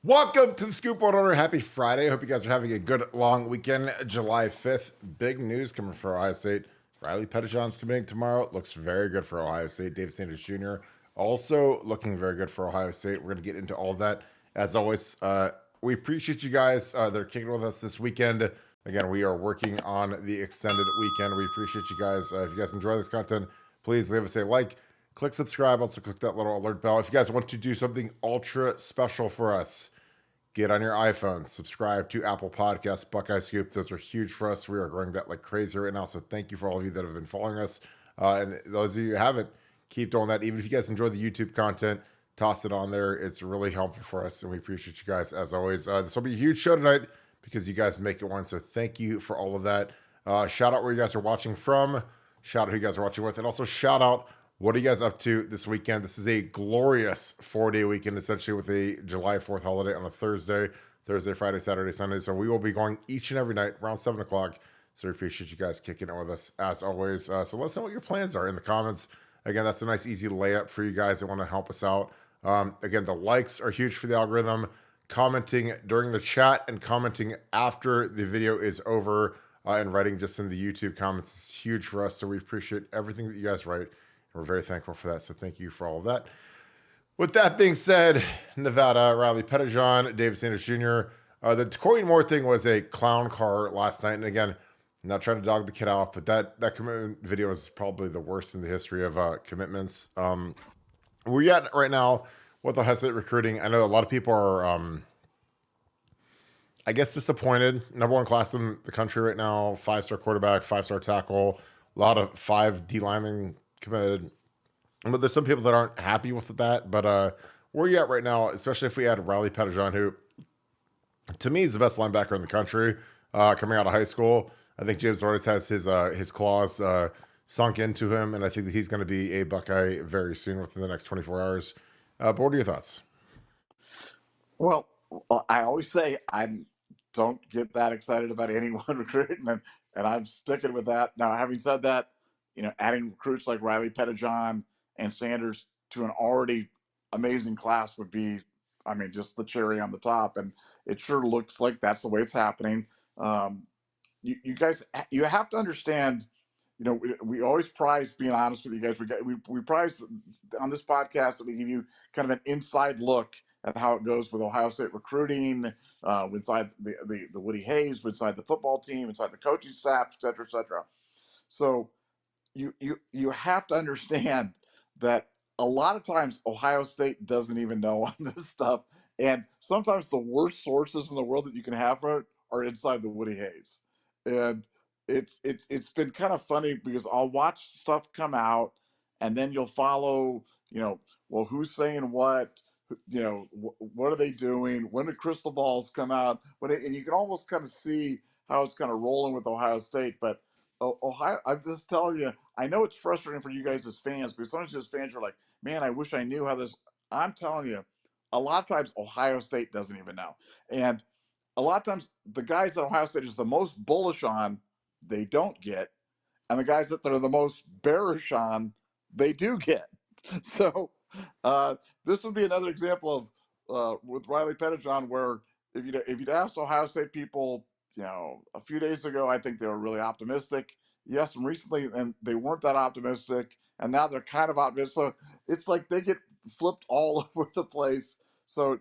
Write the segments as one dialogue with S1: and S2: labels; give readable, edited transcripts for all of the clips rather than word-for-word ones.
S1: Welcome to the Scoop Order. Happy Friday. I hope you guys are having a good long weekend. July 5th. Big news coming for Ohio State. Riley Pettijohn's committing tomorrow. It looks very good for Ohio State. David Sanders Jr. also looking very good for Ohio State. We're going to get into all of that. As always, we appreciate you guys that are kicking with us this weekend. Again, we are working on the extended weekend. We appreciate you guys. If you guys enjoy this content, please leave us a like. Click subscribe. Also click that little alert bell. If you guys want to do something ultra special for us, get on your iPhone, subscribe to Apple Podcasts, Buckeye Scoop. Those are huge for us. We are growing that like crazy right now. So thank you for all of you that have been following us. And those of you who haven't, keep doing that. Even if you guys enjoy the YouTube content, toss it on there. It's really helpful for us. And we appreciate you guys as always. This will be a huge show tonight because you guys make it one. So thank you for all of that. Shout out where you guys are watching from. Shout out who you guys are watching with. And also shout out, what are you guys up to this weekend? This is a glorious 4-day weekend, essentially, with a July 4th holiday on a Thursday, Friday, Saturday, Sunday. So we will be going each and every night around 7 o'clock. So we appreciate you guys kicking it with us, as always. So let us know what your plans are in the comments. Again, that's a nice, easy layup for you guys that want to help us out. Again, the likes are huge for the algorithm. Commenting during the chat and commenting after the video is over and writing just in the YouTube comments is huge for us. So we appreciate everything that you guys write. We're very thankful for that. So thank you for all of that. With that being said, Nevada, Riley Pettijohn, David Sanders Jr. The Corey Moore thing was a clown car last night. And again, I'm not trying to dog the kid out, but that commitment video is probably the worst in the history of commitments. We're at right now with Ohio State recruiting. I know a lot of people are, I guess, disappointed. Number one class in the country right now, 5-star quarterback, 5-star tackle, a lot of 5 D linemen committed. But there's some people that aren't happy with that. But where are you at right now, especially if we add Riley Pettijohn, who to me is the best linebacker in the country coming out of high school. I think James Artis has his claws sunk into him, and I think that he's going to be a Buckeye very soon within the next 24 hours. But what are your thoughts?
S2: Well, I always say I don't get that excited about anyone recruiting, and I'm sticking with that. Now, having said that, adding recruits like Riley Pettijohn and Sanders to an already amazing class would be, just the cherry on the top. And it sure looks like that's the way it's happening. You guys, you have to understand, we always prize being honest with you guys. We prize on this podcast that we give you kind of an inside look at how it goes with Ohio State recruiting, inside the Woody Hayes, inside the football team, inside the coaching staff, et cetera, et cetera. So you have to understand that a lot of times Ohio State doesn't even know on this stuff, and sometimes the worst sources in the world that you can have for it are inside the Woody Hayes, and it's been kind of funny because I'll watch stuff come out, and then you'll follow, well, who's saying what, what are they doing, when the crystal balls come out, and you can almost kind of see how it's kind of rolling with Ohio State, but Ohio, I'm just telling you, I know it's frustrating for you guys as fans, because sometimes as fans are like, man, I wish I knew how this. I'm telling you, a lot of times Ohio State doesn't even know. And a lot of times the guys that Ohio State is the most bullish on, they don't get. And the guys that they're the most bearish on, they do get. So this would be another example of with Riley Pettijohn, where if you'd asked Ohio State people, a few days ago, I think they were really optimistic. Yes, and recently, and they weren't that optimistic, and now they're kind of optimistic. So it's like they get flipped all over the place. So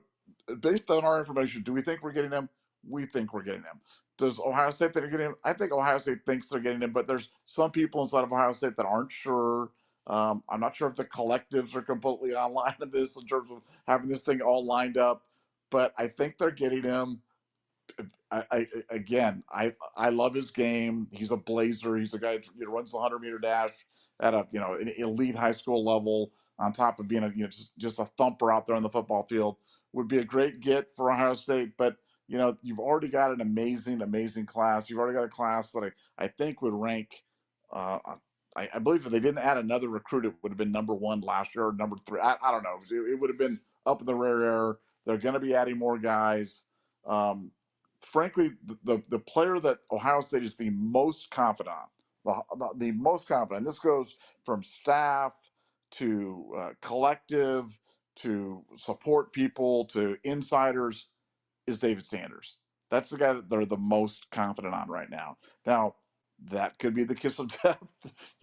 S2: based on our information, do we think we're getting them? We think we're getting them. Does Ohio State think they're getting them? I think Ohio State thinks they're getting them, but there's some people inside of Ohio State that aren't sure. I'm not sure if the collectives are completely online in this in terms of having this thing all lined up, but I think they're getting him. I love his game. He's a blazer. He's a guy that runs the 100-meter dash at an elite high school level. On top of being just a thumper out there on the football field, would be a great get for Ohio State. But you've already got an amazing class. You've already got a class that I think would rank. I believe if they didn't add another recruit, it would have been number 1 last year or number 3. I don't know. It would have been up in the rare air. They're going to be adding more guys. frankly, the player that Ohio State is the most confident on, the most confident. This goes from staff to collective to support people to insiders, is David Sanders. That's the guy that they're the most confident on right now. Now, that could be the kiss of death.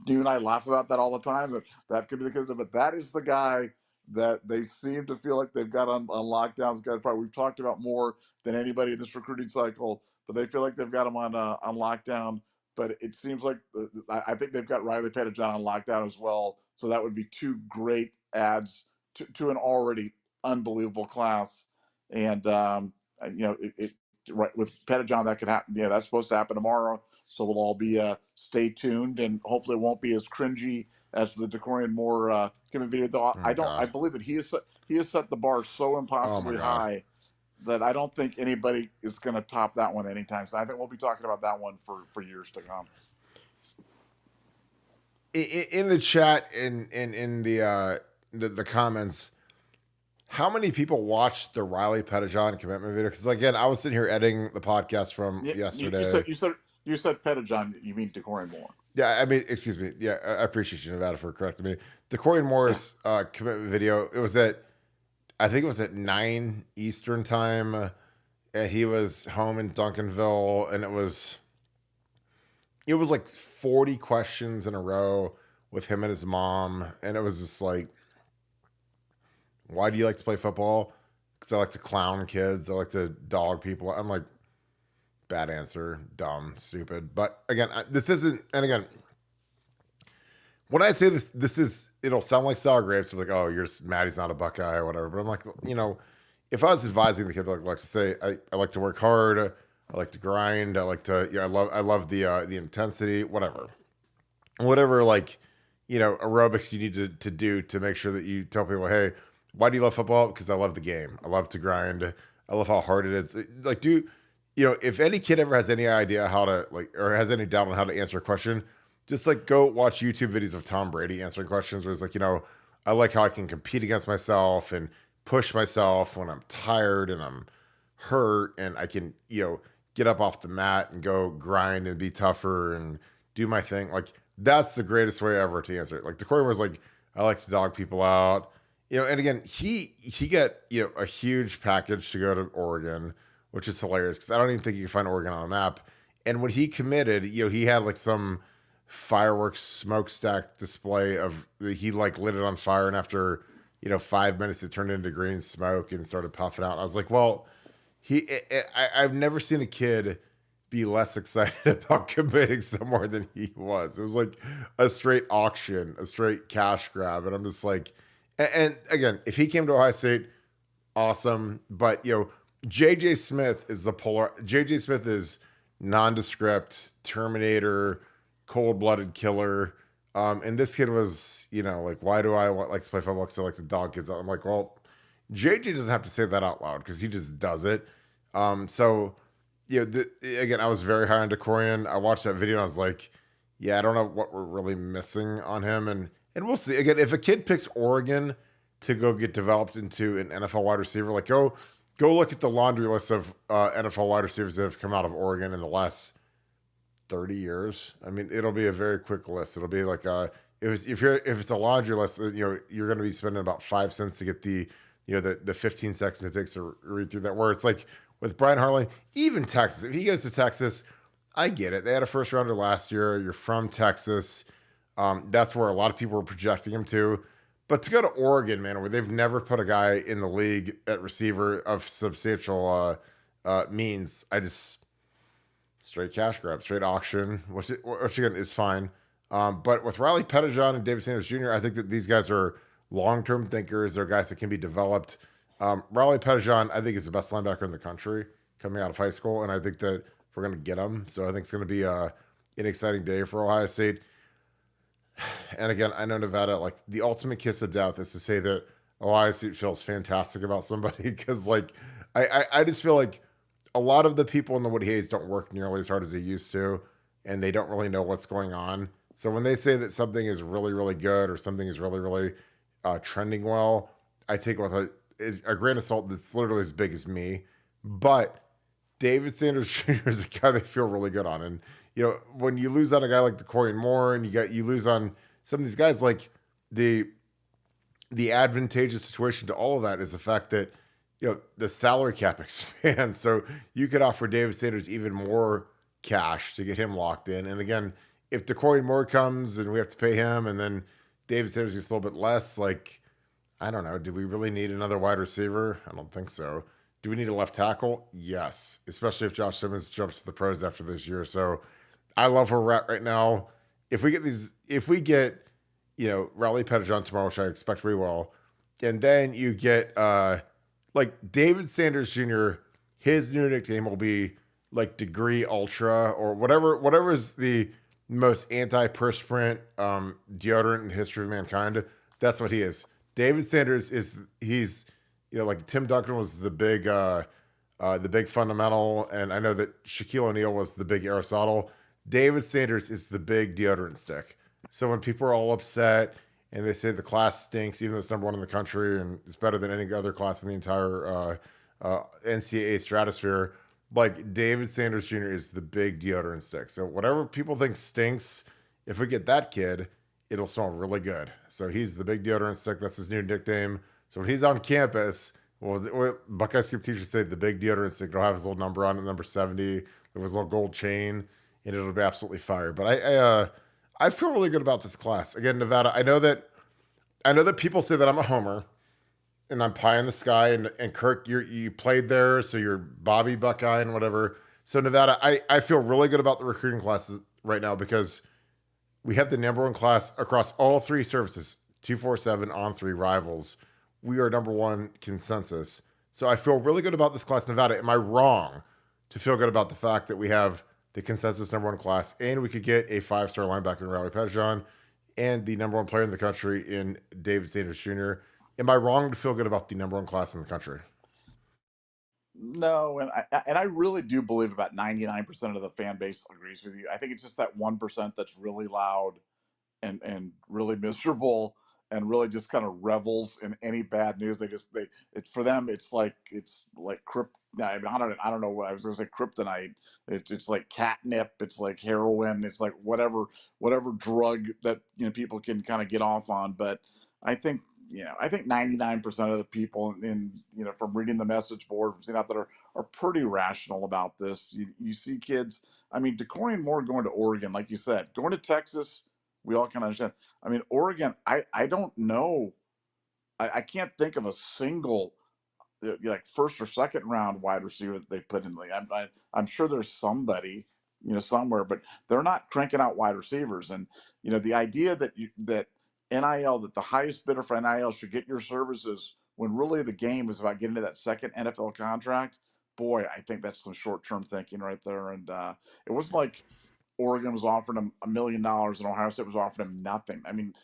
S2: You and I laugh about that all the time. That could be the kiss of death. But that is the guy that they seem to feel like they've got on lockdown. Probably we've talked about more than anybody in this recruiting cycle, but they feel like they've got him on lockdown. But it seems like I think they've got Riley Pettijohn on lockdown as well. So that would be two great adds to an already unbelievable class. And right with Pettijohn, that could happen. Yeah, that's supposed to happen tomorrow. So we'll all be stay tuned, and hopefully it won't be as cringy as the Decorian Moore video. Though I believe that he has set the bar so impossibly high that I don't think anybody is going to top that one anytime. So I think we'll be talking about that one for years to come.
S1: In the chat, in the comments, how many people watched the Riley Pettijohn commitment video? Because again, I was sitting here editing the podcast from yesterday.
S2: You said Pettijohn. You mean Decorian Moore?
S1: Yeah, I mean, excuse me. Yeah, I appreciate you, Nevada, for correcting me. Decorian Moore's commitment video. It was I think it was at 9 Eastern time. And he was home in Duncanville, and it was like 40 questions in a row with him and his mom, and it was just like, why do you like to play football? Because I like to clown kids. I like to dog people. I'm like, bad answer, dumb, stupid. But again, this isn't. And again, when I say this it'll sound like sour grapes. I'm like, oh, you're just mad he's not a Buckeye or whatever. But I'm like, if I was advising the kid, like to say, I like to work hard. I like to grind. I like to, I love the intensity, whatever, like, aerobics you need to do to make sure that you tell people, hey, why do you love football? Because I love the game. I love to grind. I love how hard it is. Like, if any kid ever has any idea how to or has any doubt on how to answer a question, just go watch YouTube videos of Tom Brady answering questions where it's like, I like how I can compete against myself and push myself when I'm tired and I'm hurt, and I can, get up off the mat and go grind and be tougher and do my thing. Like, that's the greatest way ever to answer it. Like, the Corey was like, I like to dog people out. And again, he got, a huge package to go to Oregon, which is hilarious because I don't even think you can find Oregon on a map. And when he committed, he had some fireworks smokestack display of, he lit it on fire, and after 5 minutes it turned into green smoke and started puffing out. And I was like, well, I've never seen a kid be less excited about committing somewhere than he was. It was like a straight auction, a straight cash grab. And I'm just like, and again, if he came to Ohio State, awesome. But JJ Smith is the polar. JJ Smith is nondescript, Terminator, cold-blooded killer. And this kid was, why do I like to play football? Because I like to dog kids out. I'm like, well, JJ doesn't have to say that out loud because he just does it. So, again, I was very high on Decorian. I watched that video and I was like, yeah, I don't know what we're really missing on him. And we'll see. Again, if a kid picks Oregon to go get developed into an NFL wide receiver, go look at the laundry list of NFL wide receivers that have come out of Oregon in the last 30 years. I mean, it'll be a very quick list. It'll be like if it's a laundry list, you're going to be spending about 5 cents to get the 15 seconds it takes to read through that. Where it's like with Brian Hartline, even Texas. If he goes to Texas, I get it. They had a first rounder last year. You're from Texas. That's where a lot of people were projecting him to. But to go to Oregon, man, where they've never put a guy in the league at receiver of substantial means, I just straight cash grab, straight auction, which again is fine. But with Riley Pettijohn and David Sanders Jr., I think that these guys are long-term thinkers. They're guys that can be developed. Riley Pettijohn, I think, is the best linebacker in the country coming out of high school, and I think that we're going to get him. So I think it's going to be an exciting day for Ohio State. And again, I know Nevada, the ultimate kiss of death is to say that Ohio State feels fantastic about somebody because, I just feel like a lot of the people in the Woody Hayes don't work nearly as hard as they used to, and they don't really know what's going on. So when they say that something is really, really good or something is really, really trending well, I take it with a grain of salt that's literally as big as me. But David Sanders Jr. is a guy they feel really good on. And, when you lose on a guy like DeCorian Moore and you lose on some of these guys, like the the advantageous situation to all of that is the fact that the salary cap expands, so you could offer David Sanders even more cash to get him locked in. And again, if DeCorian Moore comes and we have to pay him, and then David Sanders gets a little bit less, like I don't know, do we really need another wide receiver? I don't think so. Do we need a left tackle? Yes, especially if Josh Simmons jumps to the pros after this year. So I love where we're at right now. If we get Raleigh Pettijohn tomorrow, which I expect we will, and then you get like David Sanders Jr., his new nickname will be like Degree Ultra or whatever is the most antiperspirant deodorant in the history of mankind. That's what he is. David Sanders he's like Tim Duncan was the big fundamental, and I know that Shaquille O'Neal was the big Aristotle. David Sanders is the big deodorant stick. So when people are all upset and they say the class stinks, even though it's number one in the country and it's better than any other class in the entire NCAA stratosphere, like David Sanders Jr. is the big deodorant stick. So whatever people think stinks, if we get that kid, it'll smell really good. So he's the big deodorant stick. That's his new nickname. So when he's on campus, well, Buckeye Scoop teachers say the big deodorant stick. It'll have his little number on it, number 70, with his little gold chain, and it'll be absolutely fire. But I feel really good about this class. Again, Nevada. I know that people say that I'm a homer and I'm pie in the sky. And Kirk, you played there, so you're Bobby Buckeye and whatever. So Nevada, I feel really good about the recruiting classes right now because we have the number one class across all three services, 247 on three rivals. We are number one consensus. So I feel really good about this class, Nevada. Am I wrong to feel good about the fact that we have the consensus number one class and we could get a 5-star linebacker in Riley Pettijohn and the number one player in the country in David Sanders Jr.? Am I wrong to feel good about the number one class in the country?
S2: No, and I really do believe about 99% of the fan base agrees with you. I think it's just that 1% that's really loud and really miserable and really just kind of revels in any bad news. They it's for them. It's like crypt. I don't know. I was going to say kryptonite. It's like catnip. It's like heroin. It's like whatever drug that people can kind of get off on. But I think I think 99% of the people from reading the message board from seeing out that are pretty rational about this. You see kids. I mean, DeCorian Moore going to Oregon, like you said, going to Texas, we all can understand. I mean, Oregon, I don't know. I can't think of a single like first or second round wide receiver that they put in the league. I'm sure there's somebody somewhere, but they're not cranking out wide receivers. And the idea that NIL, that the highest bidder for NIL should get your services when really the game is about getting to that second NFL contract. Boy, I think that's some short term thinking right there. And it wasn't like Oregon was offering him $1 million and Ohio State was offering him nothing. I mean,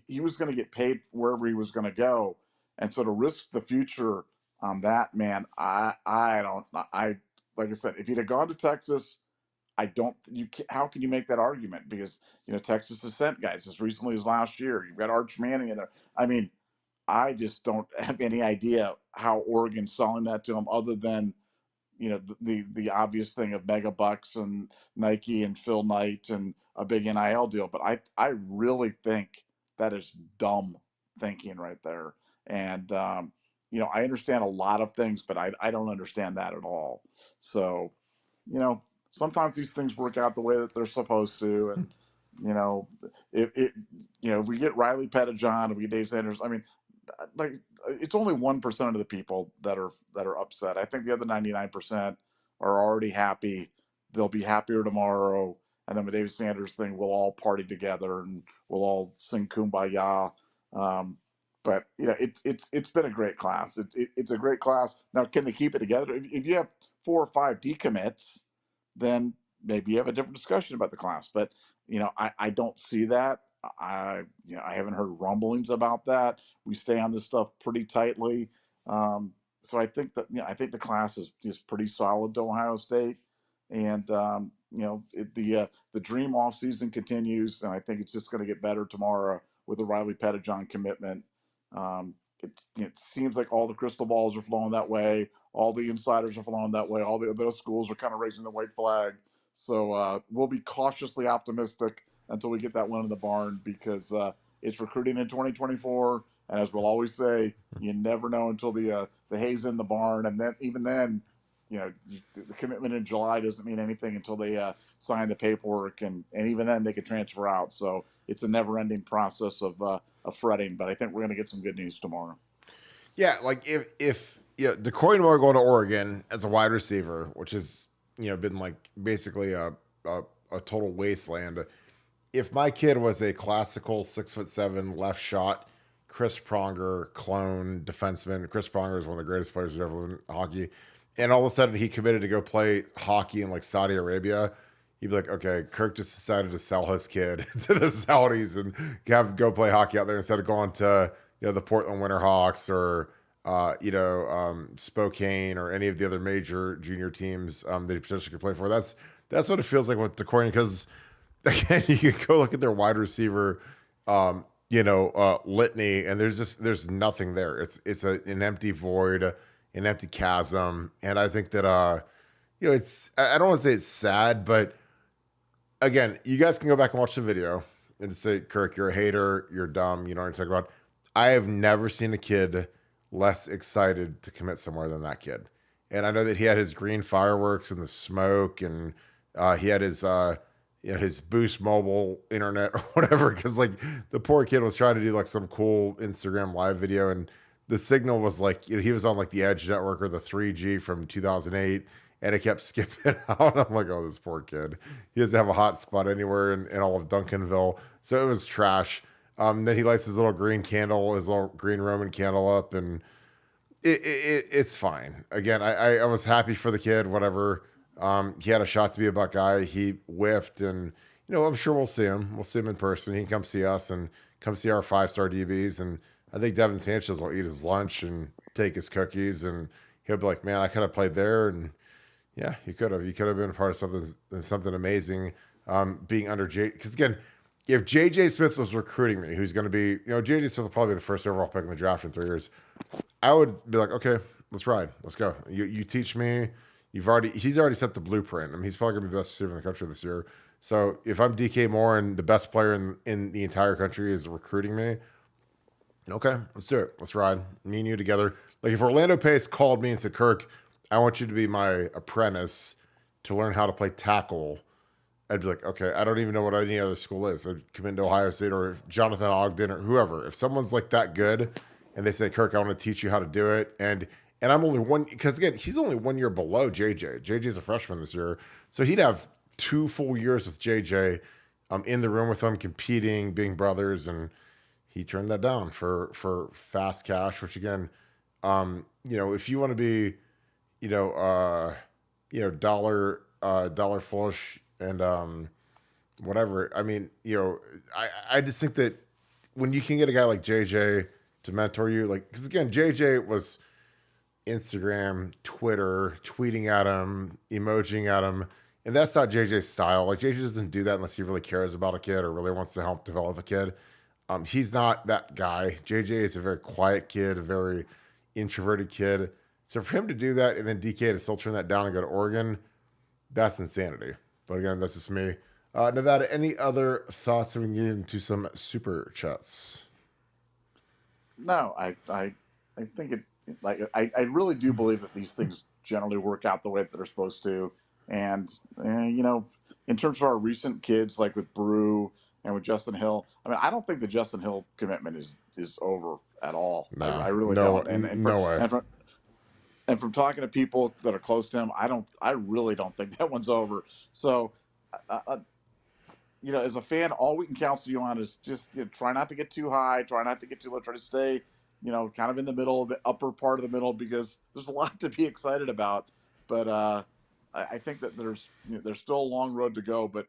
S2: he was going to get paid wherever he was going to go, and so to risk the future on that, man, I don't. I like I said, if he'd have gone to Texas, I don't. How can you make that argument? Because Texas has sent guys as recently as last year. You've got Arch Manning in there. I mean, I just don't have any idea how Oregon's selling that to him, other than the obvious thing of mega bucks and Nike and Phil Knight and a big NIL deal. But I really think that is dumb thinking right there. And I understand a lot of things, but I don't understand that at all. So sometimes these things work out the way that they're supposed to. And you know if we get Riley Pettijohn and we get Dave Sanders, I mean, like, it's only 1% of the people that are upset. I think the other 99% are already happy. They'll be happier tomorrow, and then the David Sanders thing, we'll all party together and we'll all sing "Kumbaya." Um, but it's been a great class. It's a great class. Now, can they keep it together? If you have 4 or 5 decommits, then maybe you have a different discussion about the class. But I don't see that. I haven't heard rumblings about that. We stay on this stuff pretty tightly. So I think that I think the class is pretty solid to Ohio State, and the dream off season continues, and I think it's just going to get better tomorrow with the Riley Pettijohn commitment. It seems like all the crystal balls are flowing that way. All the insiders are flowing that way. All those schools are kind of raising the white flag. So we'll be cautiously optimistic until we get that one in the barn, because it's recruiting in 2024. And as we'll always say, you never know until the hay's in the barn. And then even then, the commitment in July doesn't mean anything until they sign the paperwork. And even then they could transfer out. So it's a never ending process of fretting. But I think we're going to get some good news tomorrow.
S1: Yeah, like if DeCoy Moore going to Oregon as a wide receiver, which has been like basically a total wasteland. If my kid was a classical 6'7" left shot, Chris Pronger clone defenseman, Chris Pronger is one of the greatest players who's ever lived in hockey, and all of a sudden he committed to go play hockey in like Saudi Arabia, you'd be like, okay, Kirk just decided to sell his kid to the Saudis and have him go play hockey out there instead of going to the Portland Winterhawks or Spokane or any of the other major junior teams that he potentially could play for. That's what it feels like with DeCoy, because again, you could go look at their wide receiver, litany, and there's nothing there. It's an empty void, an empty chasm, and I think that it's, I don't want to say it's sad, but again, you guys can go back and watch the video and just say, Kirk, you're a hater, you're dumb, you know what I'm talking about. I have never seen a kid less excited to commit somewhere than that kid. And I know that he had his green fireworks and the smoke, and he had his his Boost Mobile internet or whatever, because like the poor kid was trying to do like some cool Instagram live video, and the signal was like he was on like the Edge network or the 3G from 2008, and it kept skipping out. I'm like, oh, this poor kid. He doesn't have a hot spot anywhere in all of Duncanville, so it was trash. Then he lights his little green candle, his little green Roman candle up, and it's fine. Again, I was happy for the kid, whatever. He had a shot to be a Buckeye. He whiffed, and I'm sure we'll see him. We'll see him in person. He can come see us and come see our 5-star DBs. And I think Devin Sanchez will eat his lunch and take his cookies, and he'll be like, "Man, I could have played there." And yeah, you could have. You could have been a part of something amazing. Being under J, because again, if JJ Smith was recruiting me, who's going to be, JJ Smith will probably be the first overall pick in the draft in 3 years, I would be like, okay, let's ride. Let's go. You teach me. He's already set the blueprint. I mean, he's probably going to be the best receiver in the country this year. So if I'm DK Moore and the best player in the entire country is recruiting me, okay, let's do it. Let's ride. Me and you together. Like if Orlando Pace called me and said, Kirk, I want you to be my apprentice to learn how to play tackle, I'd be like, okay, I don't even know what any other school is. I'd come into Ohio State, or if Jonathan Ogden or whoever. If someone's like that good and they say, Kirk, I want to teach you how to do it. And I'm only one, because again, he's only 1 year below JJ. JJ's a freshman this year. So he'd have 2 full years with JJ in the room with him, competing, being brothers. And he turned that down for fast cash, which again, if you want to be, dollar flush and whatever. I mean, I just think that when you can get a guy like JJ to mentor you, like, because again, JJ was Instagram, Twitter, tweeting at him, emojiing at him, and that's not JJ's style. Like, JJ doesn't do that unless he really cares about a kid or really wants to help develop a kid. He's not that guy. JJ is a very quiet kid, a very introverted kid. So for him to do that and then DK to still turn that down and go to Oregon, that's insanity. But again, that's just me. Nevada, any other thoughts that we can get into some super chats?
S2: No, I think it, like, I really do believe that these things generally work out the way that they're supposed to. And, in terms of our recent kids, like with Brew and with Justin Hill, I mean, I don't think the Justin Hill commitment is over at all.
S1: No,
S2: I really
S1: no,
S2: don't. And
S1: no way.
S2: And from talking to people that are close to him, I really don't think that one's over. So, as a fan, all we can counsel you on is just try not to get too high, try not to get too low, try to stay, kind of in the middle, the upper part of the middle, because there's a lot to be excited about. But I think that there's still a long road to go. But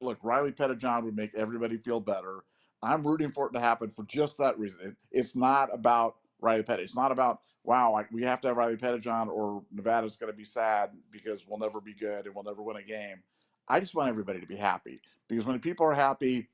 S2: look, Riley Pettijohn would make everybody feel better. I'm rooting for it to happen for just that reason. It's not about Riley Petty. It's not about, wow, we have to have Riley Pettijohn or Nevada's going to be sad because we'll never be good and we'll never win a game. I just want everybody to be happy, because when people are happy,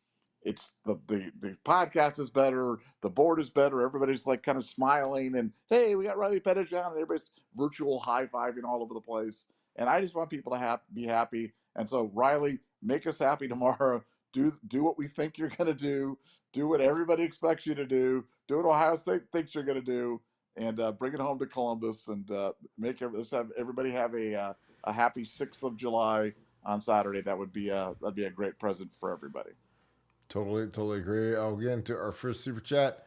S2: it's the podcast is better, the board is better, everybody's like kind of smiling and hey, we got Riley Pettijohn, and everybody's virtual high-fiving all over the place. And I just want people to be happy. And so Riley, make us happy tomorrow. Do what we think you're going to do. Do what everybody expects you to do. Do what Ohio State thinks you're going to do, and bring it home to Columbus, and let's have everybody have a happy 6th of July on Saturday. That'd be a great present for everybody.
S1: Totally agree. I'll get into our first super chat.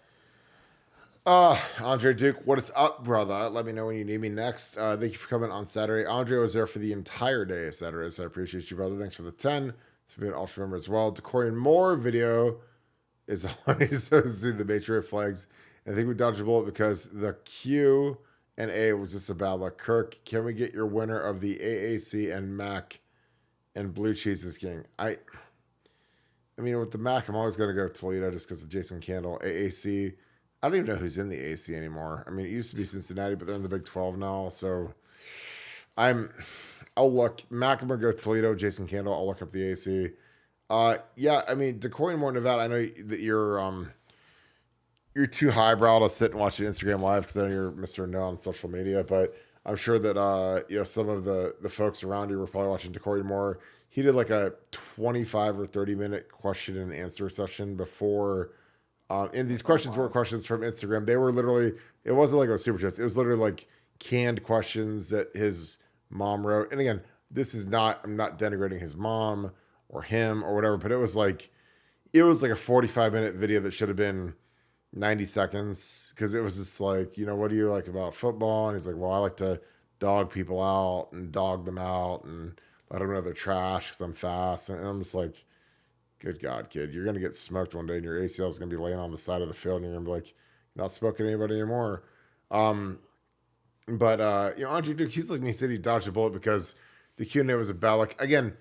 S1: Andre Duke, what is up, brother? Let me know when you need me next. Thank you for coming on Saturday. Andre was there for the entire day of Saturday, so I appreciate you, brother. Thanks for the 10. For being an ultra member as well. Decorian Moore video is always see the Matrix flags. I think we dodged a bullet because the Q and A was just about like, Kirk, can we get your winner of the AAC and MAC and Blue Cheese is King? I mean, with the MAC, I'm always going to go Toledo just because of Jason Candle. AAC, I don't even know who's in the AC anymore. I mean, it used to be Cincinnati, but they're in the Big 12 now. So I'll look. MAC, I'm going to go Toledo, Jason Candle. I'll look up the AC. Yeah, I mean, Decorian Moore, Nevada, I know that you're too highbrow to sit and watch the Instagram live because then you're Mr. No on social media. But I'm sure that some of the folks around you were probably watching Decorian Moore. He did like a 25 or 30-minute question and answer session before. And these questions weren't questions from Instagram. They were literally, it wasn't like a super chats. It was literally like canned questions that his mom wrote. And again, I'm not denigrating his mom or him or whatever, but it was like a 45-minute video that should have been 90 seconds because it was just like, what do you like about football? And he's like, well, I like to dog people out and dog them out and let them know they're trash because I'm fast. And I'm just like, good God, kid, you're going to get smoked one day and your ACL is going to be laying on the side of the field and you're going to be like, not smoking anybody anymore. But Andre Duke, he's like me, said he dodged a bullet because the Q&A was about, like, again,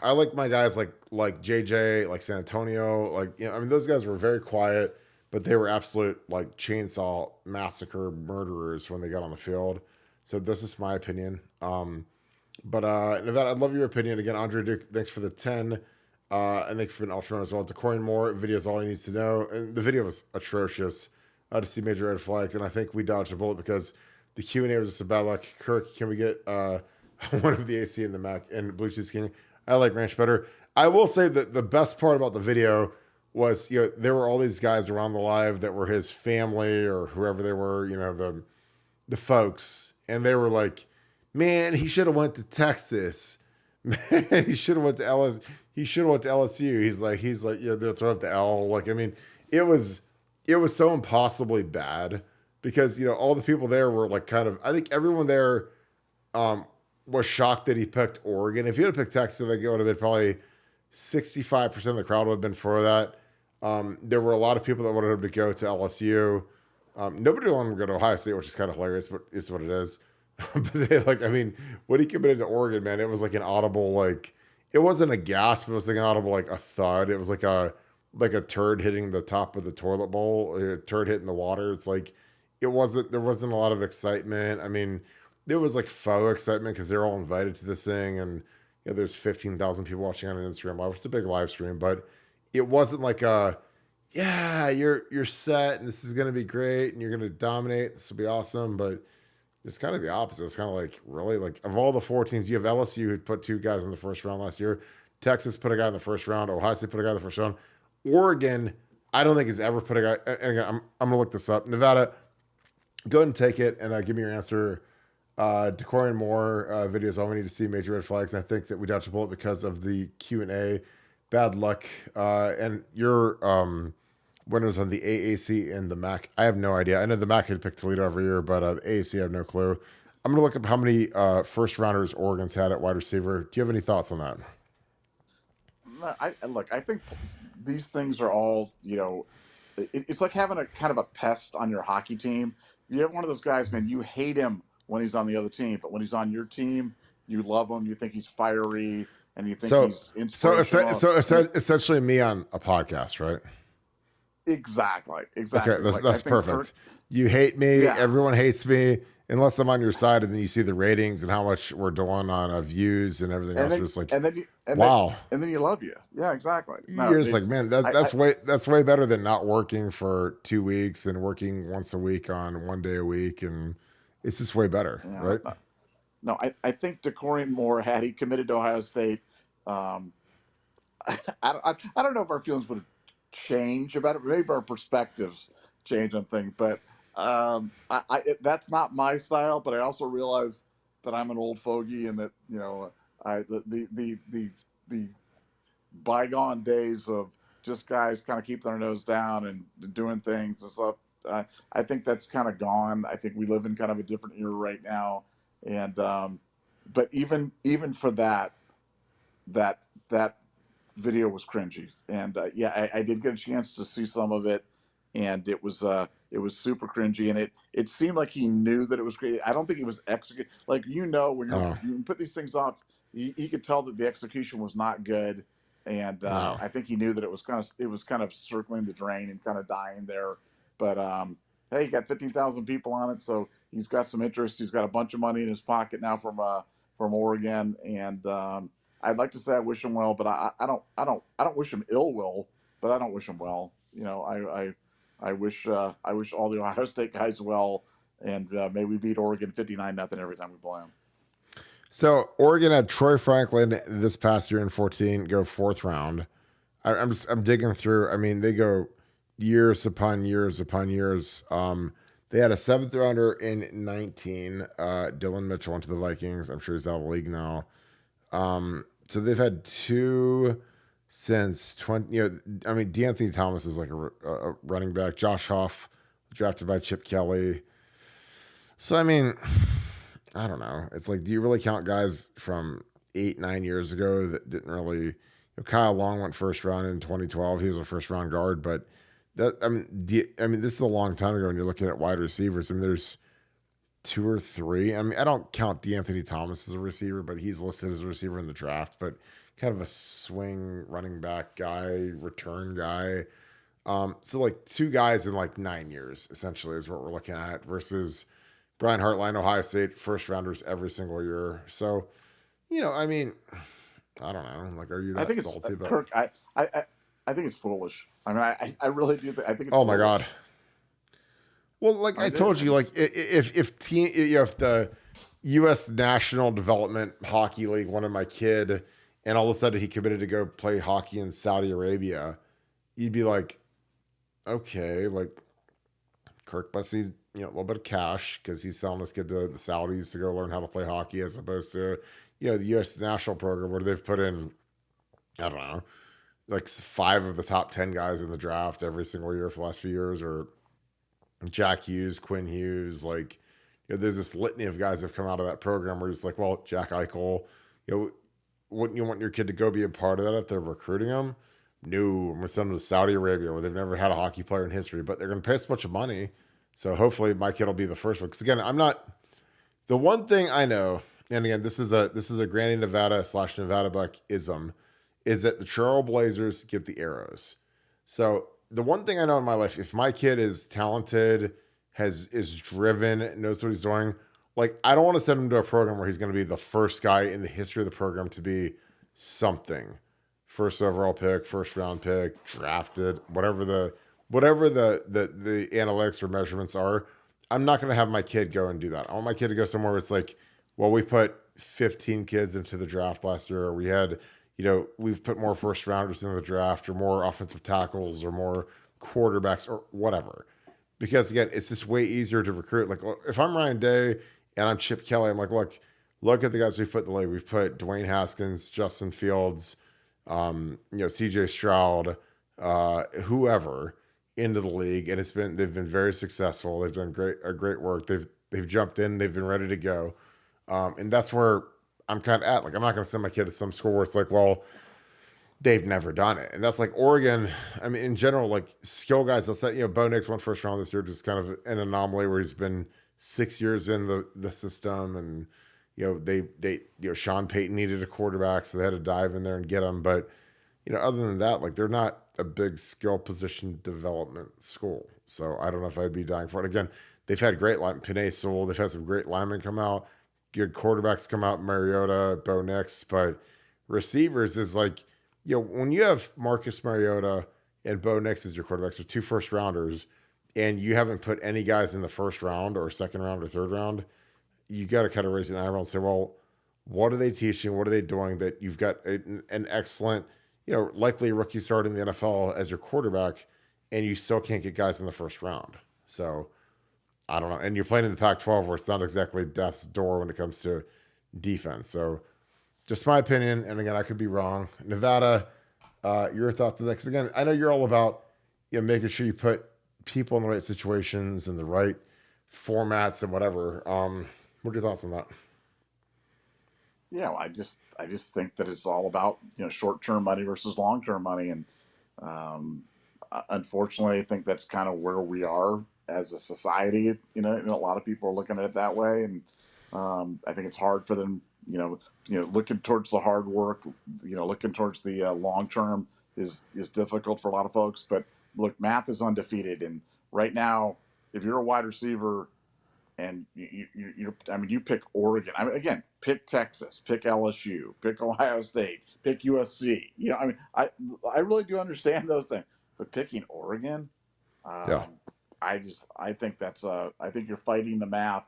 S1: I like my guys like JJ, like San Antonio, like, I mean, those guys were very quiet, but they were absolute like chainsaw massacre murderers when they got on the field. So this is my opinion. But Nevada, I'd love your opinion. Again, Andre Duke, thanks for the 10. And thanks for being ultra as well. Decorian Moore, video is all he needs to know. And the video was atrocious to see major red flags. And I think we dodged a bullet because the Q&A was just about like, Kirk, can we get one of the AC and the Mac and Blue Cheese King? I like Ranch better. I will say that the best part about the video was, there were all these guys around the live that were his family or whoever they were, the folks. And they were like, man, he should have went to Texas. Man, he should have went to LSU. He should have went to LSU. He's like, they'll throw up the L. Like, I mean, it was so impossibly bad because, all the people there were like kind of, I think everyone there was shocked that he picked Oregon. If he had picked Texas, I think it would have been probably 65% of the crowd would have been for that. There were a lot of people that wanted him to go to LSU. Nobody wanted him to go to Ohio State, which is kind of hilarious, but it's what it is. But they when he committed to Oregon, man, it was like an audible, like, it wasn't a gasp, it was like an audible, like a thud. It was like a turd hitting the top of the toilet bowl, a turd hitting the water. It's like, there wasn't a lot of excitement. I mean, there was like faux excitement because they're all invited to this thing, and there's 15,000 people watching on an Instagram live. It's a big live stream, but it wasn't like you're set and this is gonna be great and you're gonna dominate. This will be awesome, but it's kind of the opposite. It's kind of like, really, like, of all the 4 teams, you have LSU who put 2 guys in the first round last year. Texas put a guy in the first round. Ohio State put a guy in the first round. Oregon, I don't think has ever put a guy. And again, I'm gonna look this up. Nevada, go ahead and take it and give me your answer. Decorian Moore videos. All we need to see major red flags. And I think that we dodged a bullet because of the Q&A. Bad luck. And your winners on the AAC and the MAC. I have no idea. I know the MAC had picked Toledo every year, but the AAC I have no clue. I'm going to look up how many first rounders Oregon's had at wide receiver. Do you have any thoughts on that?
S2: I think these things are all, it's like having a kind of a pest on your hockey team. You have one of those guys, man, you hate him when he's on the other team, but when he's on your team, you love him. You think he's fiery and you think he's inspirational.
S1: So essentially me on a podcast, right?
S2: Exactly.
S1: Okay, that's perfect. You hate me. Yeah. Everyone hates me. unless I'm on your side, and then you see the ratings and how much we're doing on views and everything
S2: and
S1: else.
S2: then
S1: You're just like,
S2: and then you,
S1: wow.
S2: and then you love you. Yeah, exactly. No,
S1: You're just like,
S2: it's
S1: man,
S2: I
S1: that's way better than not working for 2 weeks and working once a week on 1 day a week, and it's just way better,
S2: you know
S1: right?
S2: no, no, I think Decory Moore, had he committed to Ohio State, um, I don't know if our feelings would change about it. Maybe our perspectives change on things, but that's not my style. But I also realize that I'm an old fogey, and that I the bygone days of just guys kind of keeping their nose down and doing things and stuff. I think that's kind of gone. I think we live in kind of a different era right now, and but even for that that video was cringy, and yeah, I did get a chance to see some of it, and it was super cringy, and it seemed like he knew that it was crazy. I don't think he was executing, like, when
S1: Oh
S2: you put these things off, he could tell that the execution was not good, and
S1: no.
S2: I think he knew that it was kind of circling the drain and kind of dying there, but hey, he got 15,000 people on it, so he's got some interest. He's got a bunch of money in his pocket now from Oregon, and I'd like to say I wish him well, but I don't wish him ill will, but I don't wish him well. I wish all the Ohio State guys well, and may we beat Oregon 59-0 every time we play them.
S1: So Oregon had Troy Franklin this past year in 14 go fourth round. I'm digging through. I mean, they go years upon years upon years. They had a seventh rounder in 19. Dylan Mitchell went to the Vikings. I'm sure he's out of the league now. So they've had two since 20. I mean, D'Anthony Thomas is like a running back. Josh Huff, drafted by Chip Kelly. So I mean, I don't know. It's like, do you really count guys from 8, 9 years ago that didn't really? Kyle Long went first round in 2012. He was a first round guard, but I mean, this is a long time ago when you're looking at wide receivers. I mean, there's two or three. I mean, I don't count D'Anthony Thomas as a receiver, but he's listed as a receiver in the draft, but kind of a swing running back guy, return guy. So like two guys in like 9 years, essentially, is what we're looking at versus Brian Hartline, Ohio State, first rounders every single year. So, I mean, I don't know. Like, are you
S2: I
S1: that
S2: think it's
S1: salty about?
S2: Kirk. I think it's foolish. I mean, I really do. I think it's
S1: Oh my
S2: foolish.
S1: God. Well, like I
S2: I do.
S1: told you, like if the U.S. National Development Hockey League wanted my kid, and all of a sudden he committed to go play hockey in Saudi Arabia, you'd be like, okay, like Kirk must need a little bit of cash because he's selling his kid to the Saudis to go learn how to play hockey, as opposed to the U.S. national program where they've put in, I don't know, like 5 of the top 10 guys in the draft every single year for the last few years, or Jack Hughes, Quinn Hughes, like there's this litany of guys that have come out of that program where it's like, well, Jack Eichel, wouldn't you want your kid to go be a part of that if they're recruiting him? No, I'm going to send them to Saudi Arabia where they've never had a hockey player in history, but they're going to pay us a bunch of money. So hopefully my kid will be the first one. Because again, I'm not, the one thing I know, and again, this is a Granny Nevada / Nevadabuck ism, is that the Trailblazers get the arrows. So the one thing I know in my life, if my kid is talented, is driven, knows what he's doing, like I don't want to send him to a program where he's going to be the first guy in the history of the program to be something. First overall pick, first round pick, drafted, whatever the analytics or measurements are. I'm not going to have my kid go and do that. I want my kid to go somewhere where it's like, well, we put 15 kids into the draft last year, or we had, we've put more first rounders in the draft, or more offensive tackles, or more quarterbacks, or whatever. Because again, it's just way easier to recruit. Like if I'm Ryan Day and I'm Chip Kelly, I'm like, look at the guys we've put in the league. We've put Dwayne Haskins, Justin Fields, CJ Stroud, whoever into the league, and they've been very successful. They've done great work. They've jumped in. They've been ready to go, and that's where I'm kind of at. Like I'm not going to send my kid to some school where it's like, well, they've never done it, and that's like Oregon. I mean, in general, like skill guys. Let's say Bo Nix won first round this year, just kind of an anomaly where he's been 6 years in the system, and they Sean Payton needed a quarterback, so they had to dive in there and get him. But other than that, like they're not a big skill position development school. So I don't know if I'd be dying for it. Again, they've had great line, Panay Sewell. They've had some great linemen come out, good quarterbacks come out, Mariota, Bo Nix. But receivers is like, when you have Marcus Mariota and Bo Nix as your quarterbacks, so 2 first rounders, and you haven't put any guys in the first round or second round or third round, you got to kind of raise an eyebrow and say, well, what are they teaching? What are they doing that you've got an excellent, likely rookie start in the NFL as your quarterback, and you still can't get guys in the first round? So I don't know. And you're playing in the Pac-12 where it's not exactly death's door when it comes to defense. So just my opinion. And again, I could be wrong. Nevada, your thoughts on that? Because again, I know you're all about making sure you put people in the right situations and the right formats and whatever. What are your thoughts on that?
S2: Yeah, well, I just think that it's all about short-term money versus long-term money, and unfortunately, I think that's kind of where we are as a society. And a lot of people are looking at it that way, and I think it's hard for them. Looking towards the hard work, looking towards the long term is difficult for a lot of folks. But look, math is undefeated, and right now, if you're a wide receiver and you pick Oregon. I mean, again, pick Texas, pick LSU, pick Ohio State, pick USC. I really do understand those things, but picking Oregon,
S1: Yeah.
S2: um, I think I think you're fighting the math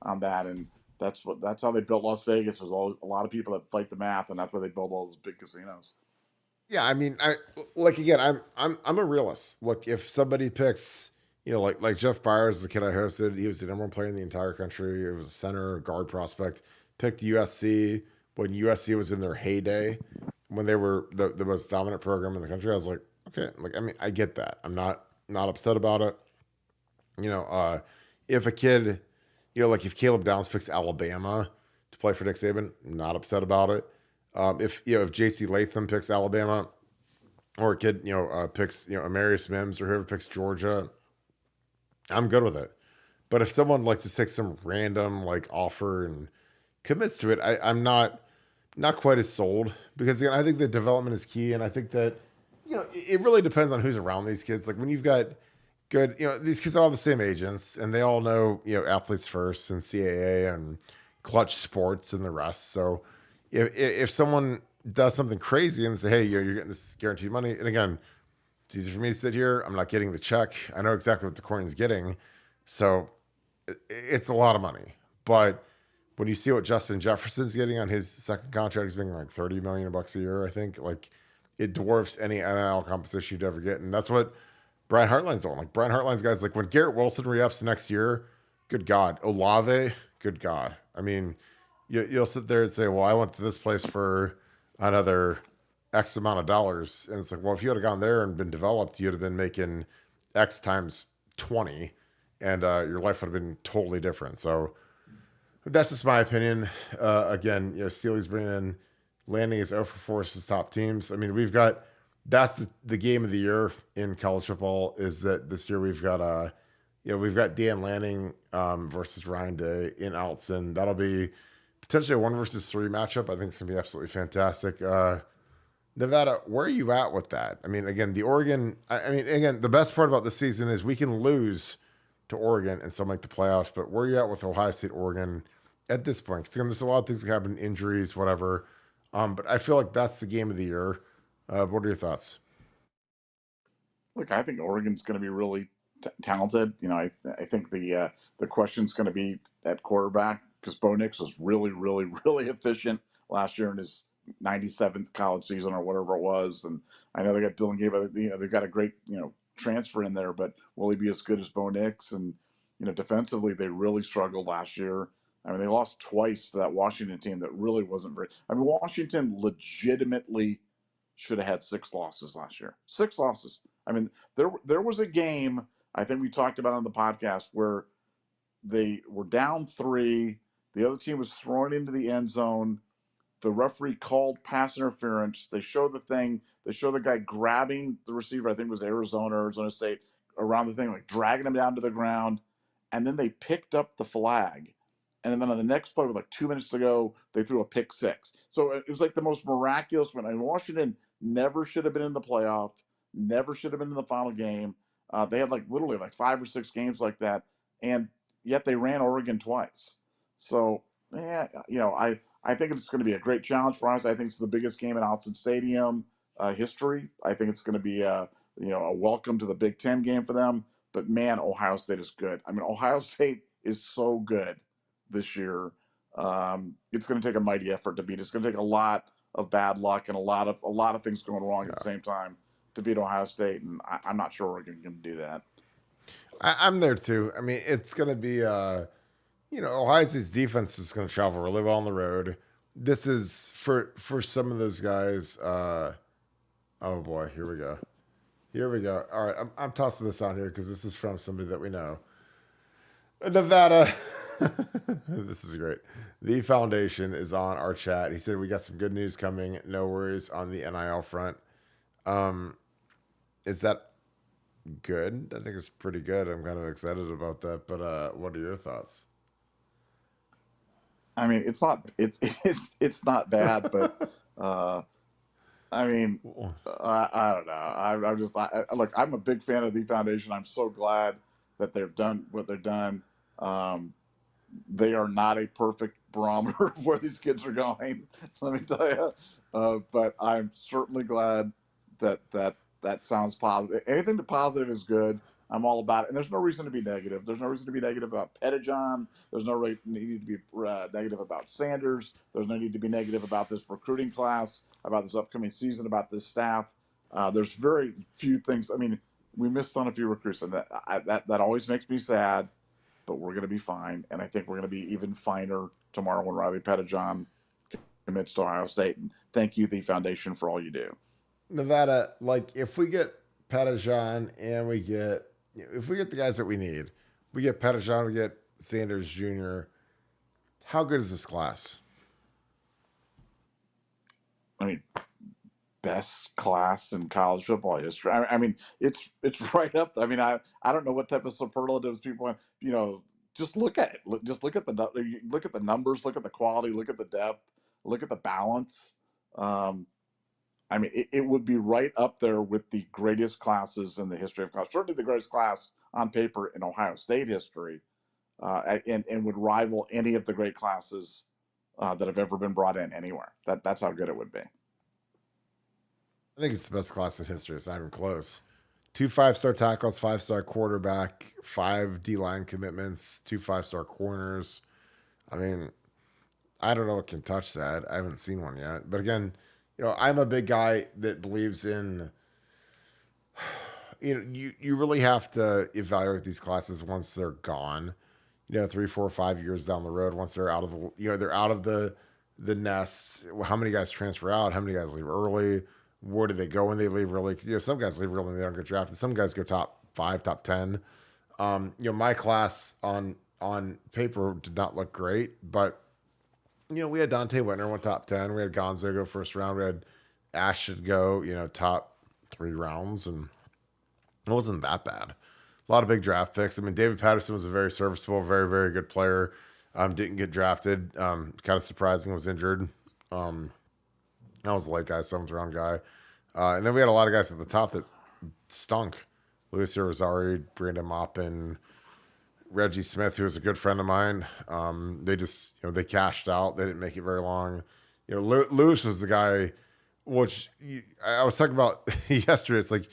S2: on that, and that's how they built Las Vegas. Was a lot of people that fight the math, and that's why they build all those big casinos.
S1: Yeah, I mean, I like again, I'm a realist. Look, if somebody picks, like Jeff Byers, the kid I hosted, he was the number one player in the entire country. It was a center guard prospect. Picked USC when USC was in their heyday, when they were the most dominant program in the country. I was like, okay, like I mean, I get that. I'm not upset about it. If a kid, like if Caleb Downs picks Alabama to play for Nick Saban, not upset about it. If J.C. Latham picks Alabama, or a kid picks Amarius Mims or whoever picks Georgia, I'm good with it. But if someone like just takes some random like offer and commits to it, I'm not quite as sold, because again, I think the development is key, and I think that it really depends on who's around these kids. Like when you've got good, these kids are all the same agents, and they all know athletes first and CAA and clutch sports and the rest. So if someone does something crazy and say, hey, you're getting this guaranteed money, and again, it's easy for me to sit here. I'm not getting the check. I know exactly what the Corn's getting, so it's a lot of money. But when you see what Justin Jefferson's getting on his second contract, he's making like $30 million a year. I think like it dwarfs any NIL compensation you'd ever get, and that's what Brian Hartline's doing. Like Brian Hartline's guys, like when Garrett Wilson re-ups next year, good God, Olave, good God. I mean, you'll sit there and say, well, I went to this place for another X amount of dollars. And it's like, well, if you had gone there and been developed, you'd have been making X times 20, and your life would have been totally different. So that's just my opinion. Again, Steely's bringing in, landing his 0 for 4 as his top teams. I mean, that's the game of the year in college football, is that this year we've got, we've got Dan Lanning versus Ryan Day in Altson. That'll be potentially a 1 versus 3 matchup. I think it's going to be absolutely fantastic. Nevada, where are you at with that? I mean, again, the best part about this season is we can lose to Oregon and still make the playoffs, but where are you at with Ohio State, Oregon at this point? Because there's a lot of things that happen, injuries, whatever. But I feel like that's the game of the year. What are your thoughts?
S2: Look, I think Oregon's going to be really talented. I think the question's going to be at quarterback, because Bo Nix was really, really, really efficient last year in his 97th college season or whatever it was. And I know they got Dylan Gabriel. They've got a great transfer in there, but will he be as good as Bo Nix? And defensively, they really struggled last year. I mean, they lost twice to that Washington team that really wasn't very. I mean, Washington legitimately should have had 6 losses last year. 6 losses. I mean, there was a game I think we talked about on the podcast where they were down 3. The other team was throwing into the end zone. The referee called pass interference. They show the thing. They show the guy grabbing the receiver. I think it was Arizona State, around the thing, like dragging him down to the ground. And then they picked up the flag. And then on the next play, with like 2 minutes to go, they threw a pick 6. So it was like the most miraculous one. And Washington never should have been in the playoff, never should have been in the final game. They had like literally like 5 or 6 games like that. And yet they ran Oregon twice. So, yeah, I think it's going to be a great challenge for us. I think it's the biggest game in Alton Stadium history. I think it's going to be a welcome to the Big Ten game for them. But man, Ohio State is good. I mean, Ohio State is so good this year. It's going to take a mighty effort to beat. It's going to take a lot of bad luck and a lot of things going wrong at the same time to beat Ohio State, and I'm not sure we're going to do that.
S1: I'm there too. I mean, it's going to be, Ohio State's defense is going to travel really well on the road. This is for some of those guys. Oh boy, here we go. Here we go. All right, I'm tossing this on here because this is from somebody that we know. Nevada. This is great. The Foundation is on our chat. He said we got some good news coming. No worries on the NIL front. Is that good? I think it's pretty good. I'm kind of excited about that. But what are your thoughts?
S2: I mean, it's not bad, but I mean, I don't know. Look, I'm a big fan of the Foundation. I'm so glad that they've done what they've done. They are not a perfect barometer of where these kids are going, let me tell you. But I'm certainly glad that sounds positive. Anything to positive is good. I'm all about it. And there's no reason to be negative. There's no reason to be negative about Pettijohn. There's no need to be negative about Sanders. There's no need to be negative about this recruiting class, about this upcoming season, about this staff. There's very few things. I mean, we missed on a few recruits, and that always makes me sad, but we're going to be fine. And I think we're going to be even finer tomorrow when Riley Pettijohn commits to Ohio State. And thank you, the Foundation, for all you do.
S1: Nevada, like if we get Pettijohn and if we get the guys that we need, we get Pettijohn, we get Sanders Jr., how good is this class?
S2: I mean, best class in college football history. I mean, it's right up. I mean, I don't know what type of superlatives people want. Just look at it. Just look at the numbers. Look at the quality. Look at the depth. Look at the balance. I mean, it would be right up there with the greatest classes in the history of college. Certainly the greatest class on paper in Ohio State history, and would rival any of the great classes that have ever been brought in anywhere. That's how good it would be.
S1: I think it's the best class in history. It's not even close. 2 5-star tackles, 5-star quarterback, 5 D-line commitments, 2 5-star corners. I mean, I don't know what can touch that. I haven't seen one yet. But again, I'm a big guy that believes in, you really have to evaluate these classes once they're gone. 3, 4, 5 years down the road, once they're out of the nest. How many guys transfer out? How many guys leave early? Where do they go when they leave early? Some guys leave early and they don't get drafted. Some guys go top 5, top 10. My class on paper did not look great, but we had Dante Whitner went top 10. We had Gonzo go first round. We had Ashton go, top 3 rounds, and it wasn't that bad. A lot of big draft picks. I mean, David Patterson was a very serviceable, very, very good player. Didn't get drafted. Kind of surprising. Was injured. I was a late guy, 7th round guy. And then we had a lot of guys at the top that stunk. Luis Irizarry, Brandon Maupin, Reggie Smith, who was a good friend of mine. They just, they cashed out. They didn't make it very long. Lewis was the guy, which I was talking about yesterday. It's like,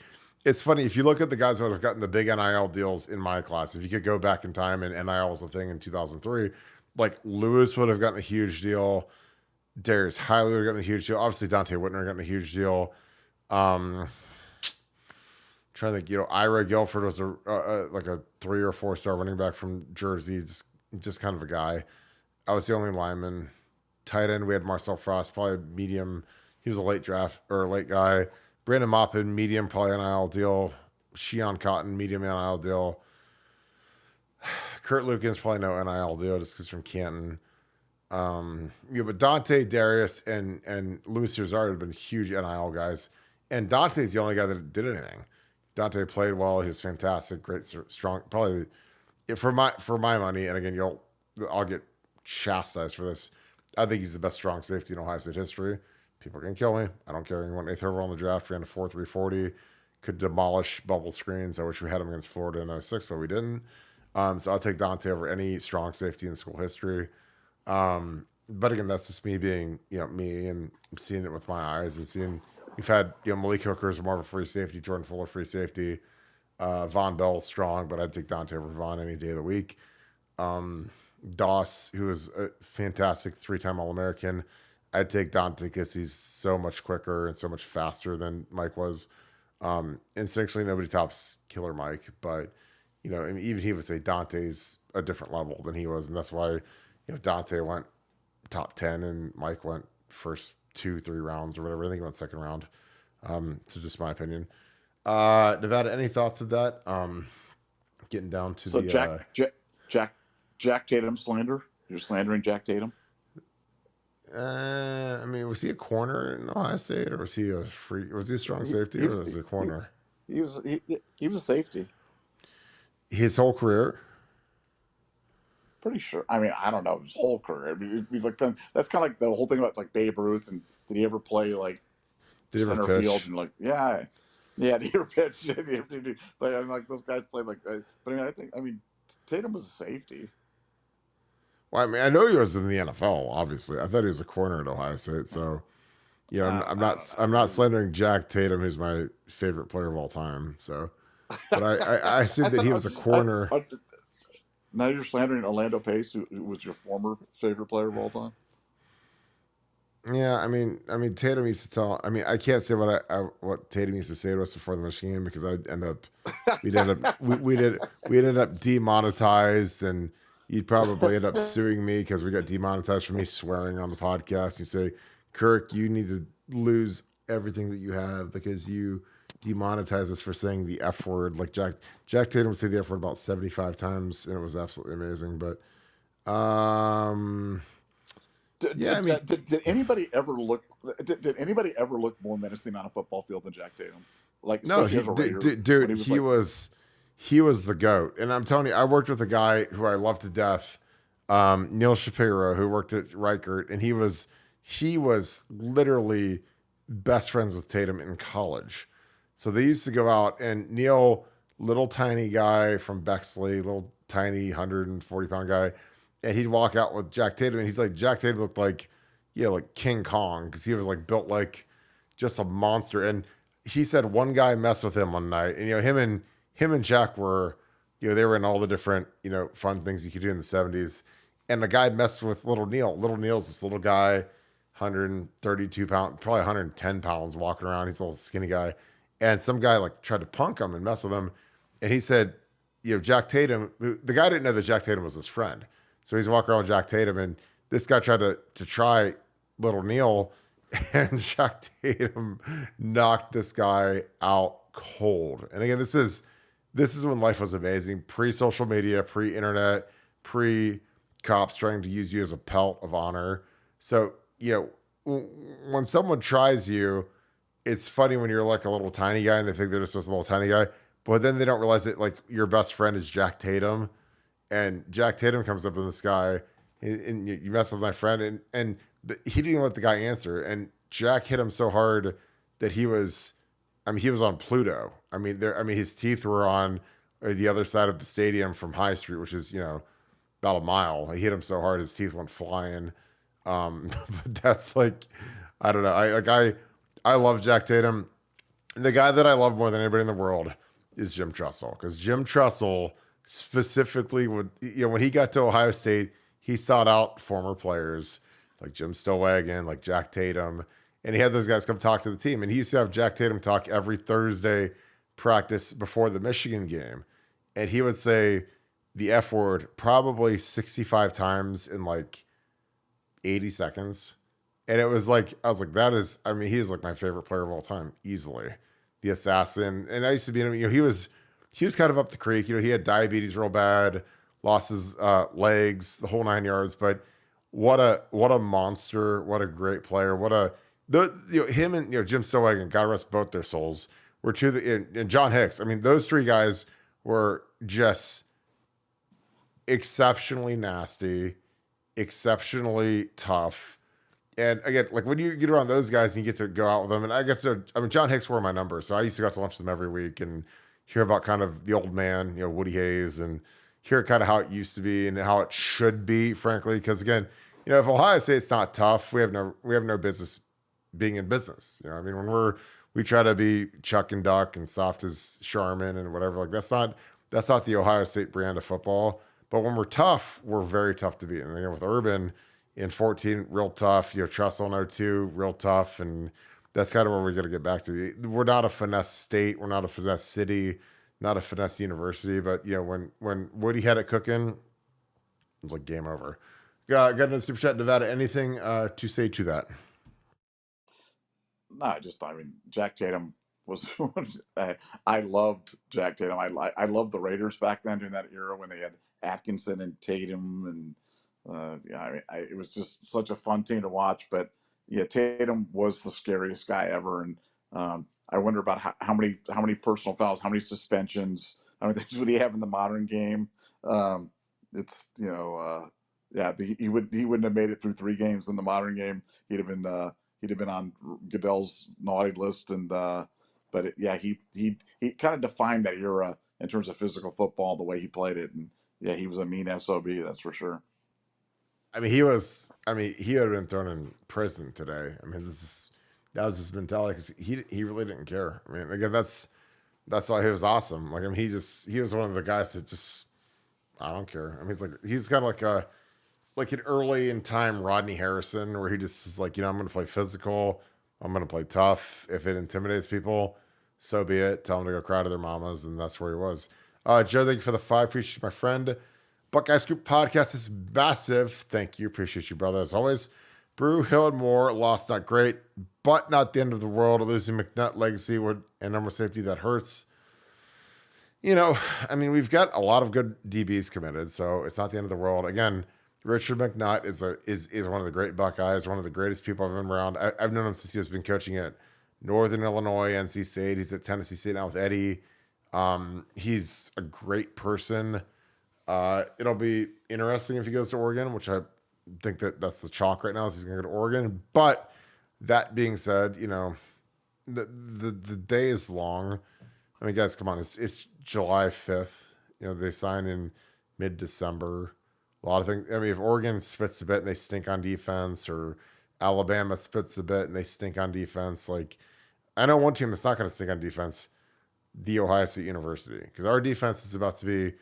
S1: it's funny. If you look at the guys that have gotten the big NIL deals in my class, if you could go back in time and NIL was a thing in 2003, like Lewis would have gotten a huge deal. Darius Hiley would have gotten a huge deal. Obviously, Dante Whitner gotten a huge deal. Trying to think, Ira Guilford was like a 3 or 4-star running back from Jersey, just kind of a guy. I was the only lineman. Tight end, we had Marcel Frost, probably medium. He was a late draft or a late guy. Brandon Maupin, medium, probably NIL deal. Sheon Cotton, medium NIL deal. Kurt Lukens, probably no NIL deal just because from Canton. But Dante, Darius, and Luis Irizarry have been huge NIL guys. And Dante's the only guy that did anything. Dante played well. He was fantastic, great, strong. Probably for my money. And again, I'll get chastised for this. I think he's the best strong safety in Ohio State history. People can kill me. I don't care. He went 8th overall in the draft, ran a 4.340, could demolish bubble screens. I wish we had him against Florida in 06, but we didn't. So I'll take Dante over any strong safety in school history. But again, that's just me being, me and seeing it with my eyes and seeing we've had, Malik Hooker is more of a free safety, Jordan Fuller free safety, Von Bell strong, but I'd take Dante over Von any day of the week. Doss, who is a fantastic 3-time All-American, I'd take Dante because he's so much quicker and so much faster than Mike was. Instinctually, nobody tops Killer Mike, but I mean, even he would say Dante's a different level than he was, and that's why Dante went top 10 and Mike went first 2-3 rounds or whatever. I think he went second round. So just my opinion. Nevada, any thoughts of that? Getting down to
S2: Jack Tatum slander. You're slandering Jack Tatum.
S1: I mean, was he a corner in Ohio State, or was he a strong safety, or was he a corner?
S2: He was a safety.
S1: His whole career.
S2: Pretty sure. I mean, I don't know his whole career. I mean, he's like that's kind of like the whole thing about like Babe Ruth, and did he ever play like center field and like did he ever pitch? But I mean, like those guys played like. But I mean, Tatum was a safety.
S1: Well, I mean, I know he was in the NFL. Obviously, I thought he was a corner at Ohio State. So, I'm not slandering Jack Tatum, who's my favorite player of all time. So, but I assumed that he was a corner.
S2: Now you're slandering Orlando Pace, who was your former favorite player of all time.
S1: Yeah, I mean, Tatum used to tell. I mean, I can't say what Tatum used to say to us before the Michigan game because we'd ended up demonetized, and you'd probably end up suing me because we got demonetized for me swearing on the podcast. You say, Kirk, you need to lose everything that you have because you demonetize us for saying the F word. Like Jack Tatum would say the F word about 75 times, and it was absolutely amazing. But
S2: did anybody ever look? Did anybody ever look more menacing on a football field than Jack Tatum? Like
S1: no, he was the GOAT. And I'm telling you, I worked with a guy who I love to death, Neil Shapiro, who worked at Reichert, and he was literally best friends with Tatum in college. So they used to go out, and Neil, little tiny guy from Bexley, little tiny 140-pound guy, and he'd walk out with Jack Tatum, and he's like, Jack Tatum looked like, like King Kong, because he was like built like just a monster. And he said one guy messed with him one night, and him and Jack were, they were in all the different, fun things you could do in the 70s. And the guy messed with little Neil. Little Neil's this little guy, 132 pounds, probably 110 pounds, walking around. He's a little skinny guy. And some guy like tried to punk him and mess with him. And he said, Jack Tatum, the guy didn't know that Jack Tatum was his friend. So he's walking around with Jack Tatum, and this guy tried to try little Neil, and Jack Tatum knocked this guy out cold. And again, this is when life was amazing. Pre-social media, pre-internet, pre-cops trying to use you as a pelt of honor. So, when someone tries you, it's funny when you're like a little tiny guy and they think they're just a little tiny guy, but then they don't realize that like your best friend is Jack Tatum, and Jack Tatum comes up in the sky, and you mess with my friend, and he didn't even let the guy answer, and Jack hit him so hard that he was on Pluto. His teeth were on the other side of the stadium from High Street, which is about a mile. He hit him so hard his teeth went flying. But that's like, I don't know. I love Jack Tatum. The guy that I love more than anybody in the world is Jim Tressel, because Jim Tressel specifically would, when he got to Ohio State, he sought out former players like Jim Stillwagon, like Jack Tatum, and he had those guys come talk to the team. And he used to have Jack Tatum talk every Thursday practice before the Michigan game. And he would say the F word probably 65 times in like 80 seconds. And it was like, I was like, he is like my favorite player of all time, easily. The assassin. And I used to be, he was kind of up the creek. He had diabetes real bad, lost his legs, the whole 9 yards. But what a monster, what a great player. Him and Jim Stillwagon, God rest both their souls, were and John Hicks. I mean, those three guys were just exceptionally nasty, exceptionally tough. And again, like when you get around those guys and you get to go out with them, and John Hicks wore my number, so I used to go to lunch with them every week and hear about kind of the old man, Woody Hayes, and hear kind of how it used to be and how it should be, frankly. Because again, if Ohio State's not tough, we have no business being in business. I mean, when we try to be Chuck and Duck and soft as Charmin and whatever, like that's not the Ohio State brand of football. But when we're tough, we're very tough to beat. And with Urban in 14, real tough. Tressel in 02, real tough. And that's kind of where we're going to get back to. We're not a finesse state. We're not a finesse city. Not a finesse university. But when Woody had it cooking, it was like game over. Got another super chat, Nevada. Anything to say to that?
S2: No, I mean, Jack Tatum was. I loved Jack Tatum. I loved the Raiders back then during that era when they had Atkinson and Tatum, and yeah, I mean, it was just such a fun team to watch. But yeah, Tatum was the scariest guy ever, and I wonder about how many personal fouls, how many suspensions, how many things would he have in the modern game? It's yeah, he wouldn't have made it through 3 games in the modern game. He'd have been on Goodell's naughty list, and yeah, he kind of defined that era in terms of physical football, the way he played it, and yeah, he was a mean sob, that's for sure.
S1: I mean, he was. I mean, he would have been thrown in prison today. I mean, that was his mentality because he really didn't care. I mean, again, that's why he was awesome. Like, I mean, he was one of the guys that just, I don't care. I mean, he's kind of like an early in time Rodney Harrison, where he just was like, I'm going to play physical. I'm going to play tough. If it intimidates people, so be it. Tell them to go cry to their mamas, and that's where he was. Joe, thank you for the 5. Appreciate you, my friend. Buckeye Scoop podcast is massive. Thank you. Appreciate you, brother, as always. Brew, Hill, and more. Lost, not great, but not the end of the world. Losing McNutt, legacy, and number safety, that hurts. I mean, we've got a lot of good DBs committed, so it's not the end of the world. Again, Richard McNutt is one of the great Buckeyes, one of the greatest people I've been around. I've known him since he has been coaching at Northern Illinois, NC State. He's at Tennessee State now with Eddie. He's a great person. It'll be interesting if he goes to Oregon, which I think that's the chalk right now is he's going to go to Oregon. But that being said, the day is long. I mean, guys, come on. It's July 5th. They sign in mid-December. A lot of things. I mean, if Oregon spits a bit and they stink on defense, or Alabama spits a bit and they stink on defense, like, I know one team that's not going to stink on defense, the Ohio State University, because our defense is about to be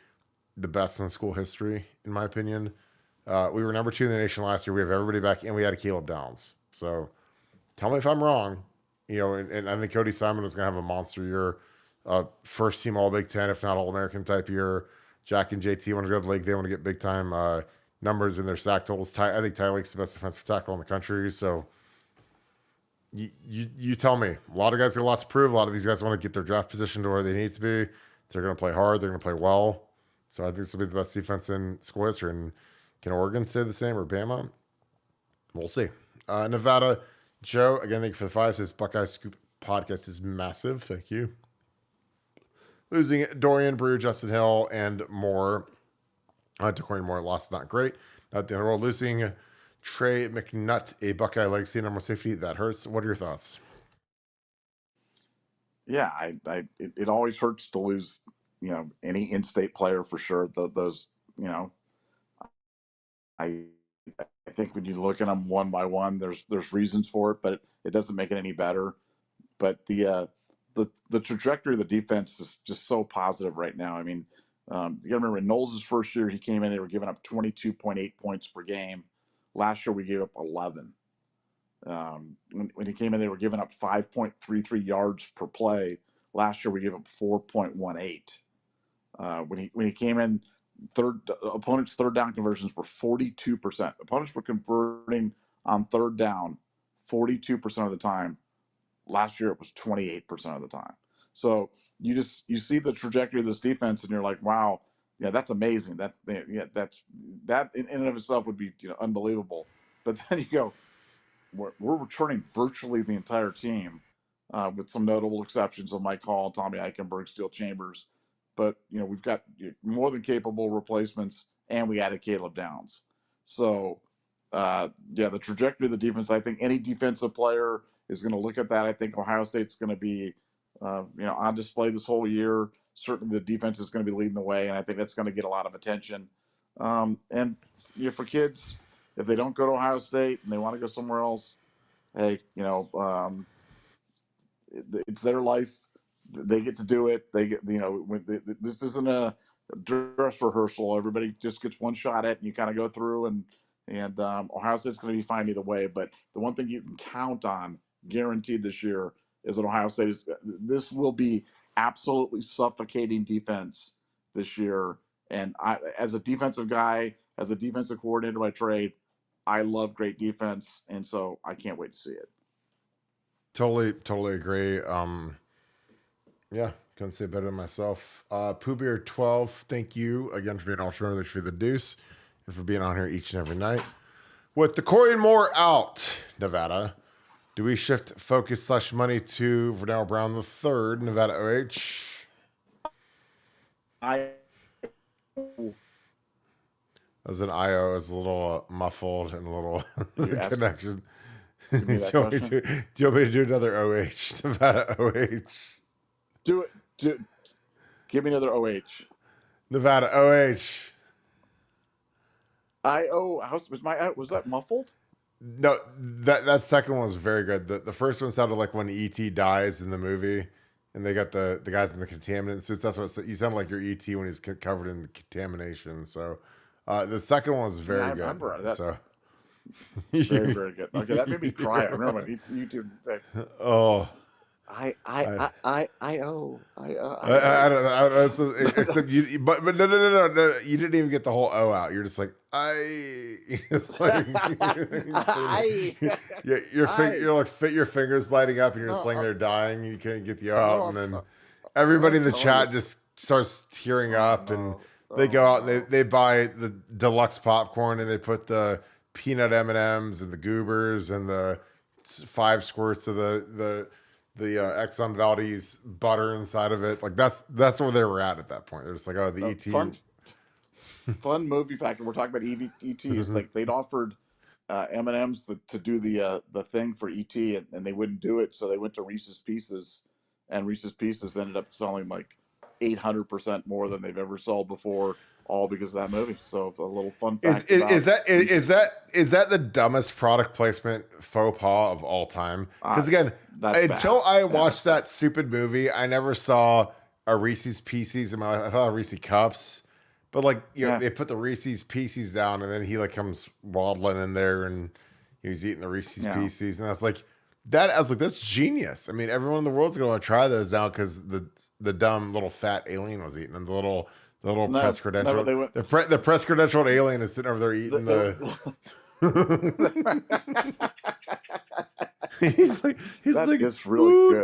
S1: the best in school history, in my opinion. We were number 2 in the nation last year. We have everybody back, and we had a Caleb Downs. So tell me if I'm wrong. And I think Cody Simon is going to have a monster year. First team All Big Ten, if not All American type year. Jack and JT want to go to the league. They want to get big time numbers in their sack totals. I think Ty Lake's the best defensive tackle in the country. So you tell me. A lot of guys got a lot to prove. A lot of these guys want to get their draft position to where they need to be. They're going to play hard. They're going to play well. So I think this will be the best defense in school history. And can Oregon stay the same, or Bama? We'll see. Nevada, Joe, again, thank you for the 5. Says Buckeye Scoop podcast is massive. Thank you. Losing Dorian, Brew, Justin Hill, and more. Decorian Moore, lost, not great. Not the end of the world. Losing Trey McNutt, a Buckeye legacy, number safety, that hurts. What are your thoughts?
S2: Yeah, it always hurts to lose, any in-state player for sure. Those, I I think when you look at them one by one, there's reasons for it, but it doesn't make it any better. But the trajectory of the defense is just so positive right now. I mean, you got to remember in Knowles' first year, he came in, they were giving up 22.8 points per game. Last year, we gave up 11. When he came in, they were giving up 5.33 yards per play. Last year, we gave up 4.18. When he came in, opponents' third down conversions were 42%. Opponents were converting on third down 42% of the time. Last year, it was 28% of the time. So you see the trajectory of this defense, and you're like, wow, yeah, that's amazing. That in and of itself would be unbelievable. But then you go, we're returning virtually the entire team, with some notable exceptions of Mike Hall, Tommy Eichenberg, Steel Chambers. But we've got more than capable replacements, and we added Caleb Downs. So the trajectory of the defense, I think any defensive player is going to look at that. I think Ohio State's going to be on display this whole year. certainly the defense is going to be leading the way, and I think that's going to get a lot of attention. And for kids, if they don't go to Ohio State and they want to go somewhere else, hey, it's their life. They get to do it. They get, this isn't a dress rehearsal. Everybody just gets one shot at it, and you kind of go through, and Ohio State's going to be fine either way. But the one thing you can count on, guaranteed this year, is that Ohio State this will be absolutely suffocating defense this year. And as a defensive guy, as a defensive coordinator by trade, I love great defense, and so I can't wait to see it.
S1: Totally agree. Yeah, couldn't say it better than myself. Pooh Bear 12, thank you again for being alternative for the Deuce and for being on here each and every night. With the Corey Moore out, Nevada, do we shift focus / money to Vernell Brown the third, Nevada OH? As an IO, is a little muffled and a little connection. Do you want me to do another OH? Nevada OH.
S2: Do it. Give me another OH.
S1: Nevada OH.
S2: Was that muffled?
S1: No, that second one was very good. The first one sounded like when E.T. dies in the movie, and they got the guys in the contaminant suits. That's what you sound like your E.T. when he's covered in contamination. So the second one was very good. I remember that. So
S2: very, very good. Okay, that made me cry. I remember when YouTube.
S1: Oh.
S2: I don't
S1: know. Except you, but no. You didn't even get the whole O out. You're just like It's like, you're like your fingers lighting up, and you're just laying there dying, and you can't get the O out, and then everybody in the chat just starts tearing up, and they go out and they buy the deluxe popcorn, and they put the peanut M&Ms and the goobers and the 5 squirts of the Exxon Valdez butter inside of it. Like that's where they were at that point. They're just like, oh, the ET.
S2: Fun movie factor. We're talking about ET. It's like they'd offered M&Ms to do the thing for ET, and they wouldn't do it. So they went to Reese's Pieces, and Reese's Pieces ended up selling like 800% more than they've ever sold before, all because of that movie. So a little fun fact. Is
S1: that the dumbest product placement faux pas of all time? Because again, until I watched that stupid movie, I never saw a Reese's Pieces in my life. I thought Reese's Cups, but like they put the Reese's Pieces down, and then he like comes waddling in there, and he was eating the Reese's Pieces, and I was like, that's genius. I mean, everyone in the world's gonna want to try those now because the dumb little fat alien was eating, and the little press credential. The press credentialed alien is sitting over there eating he's like, really good.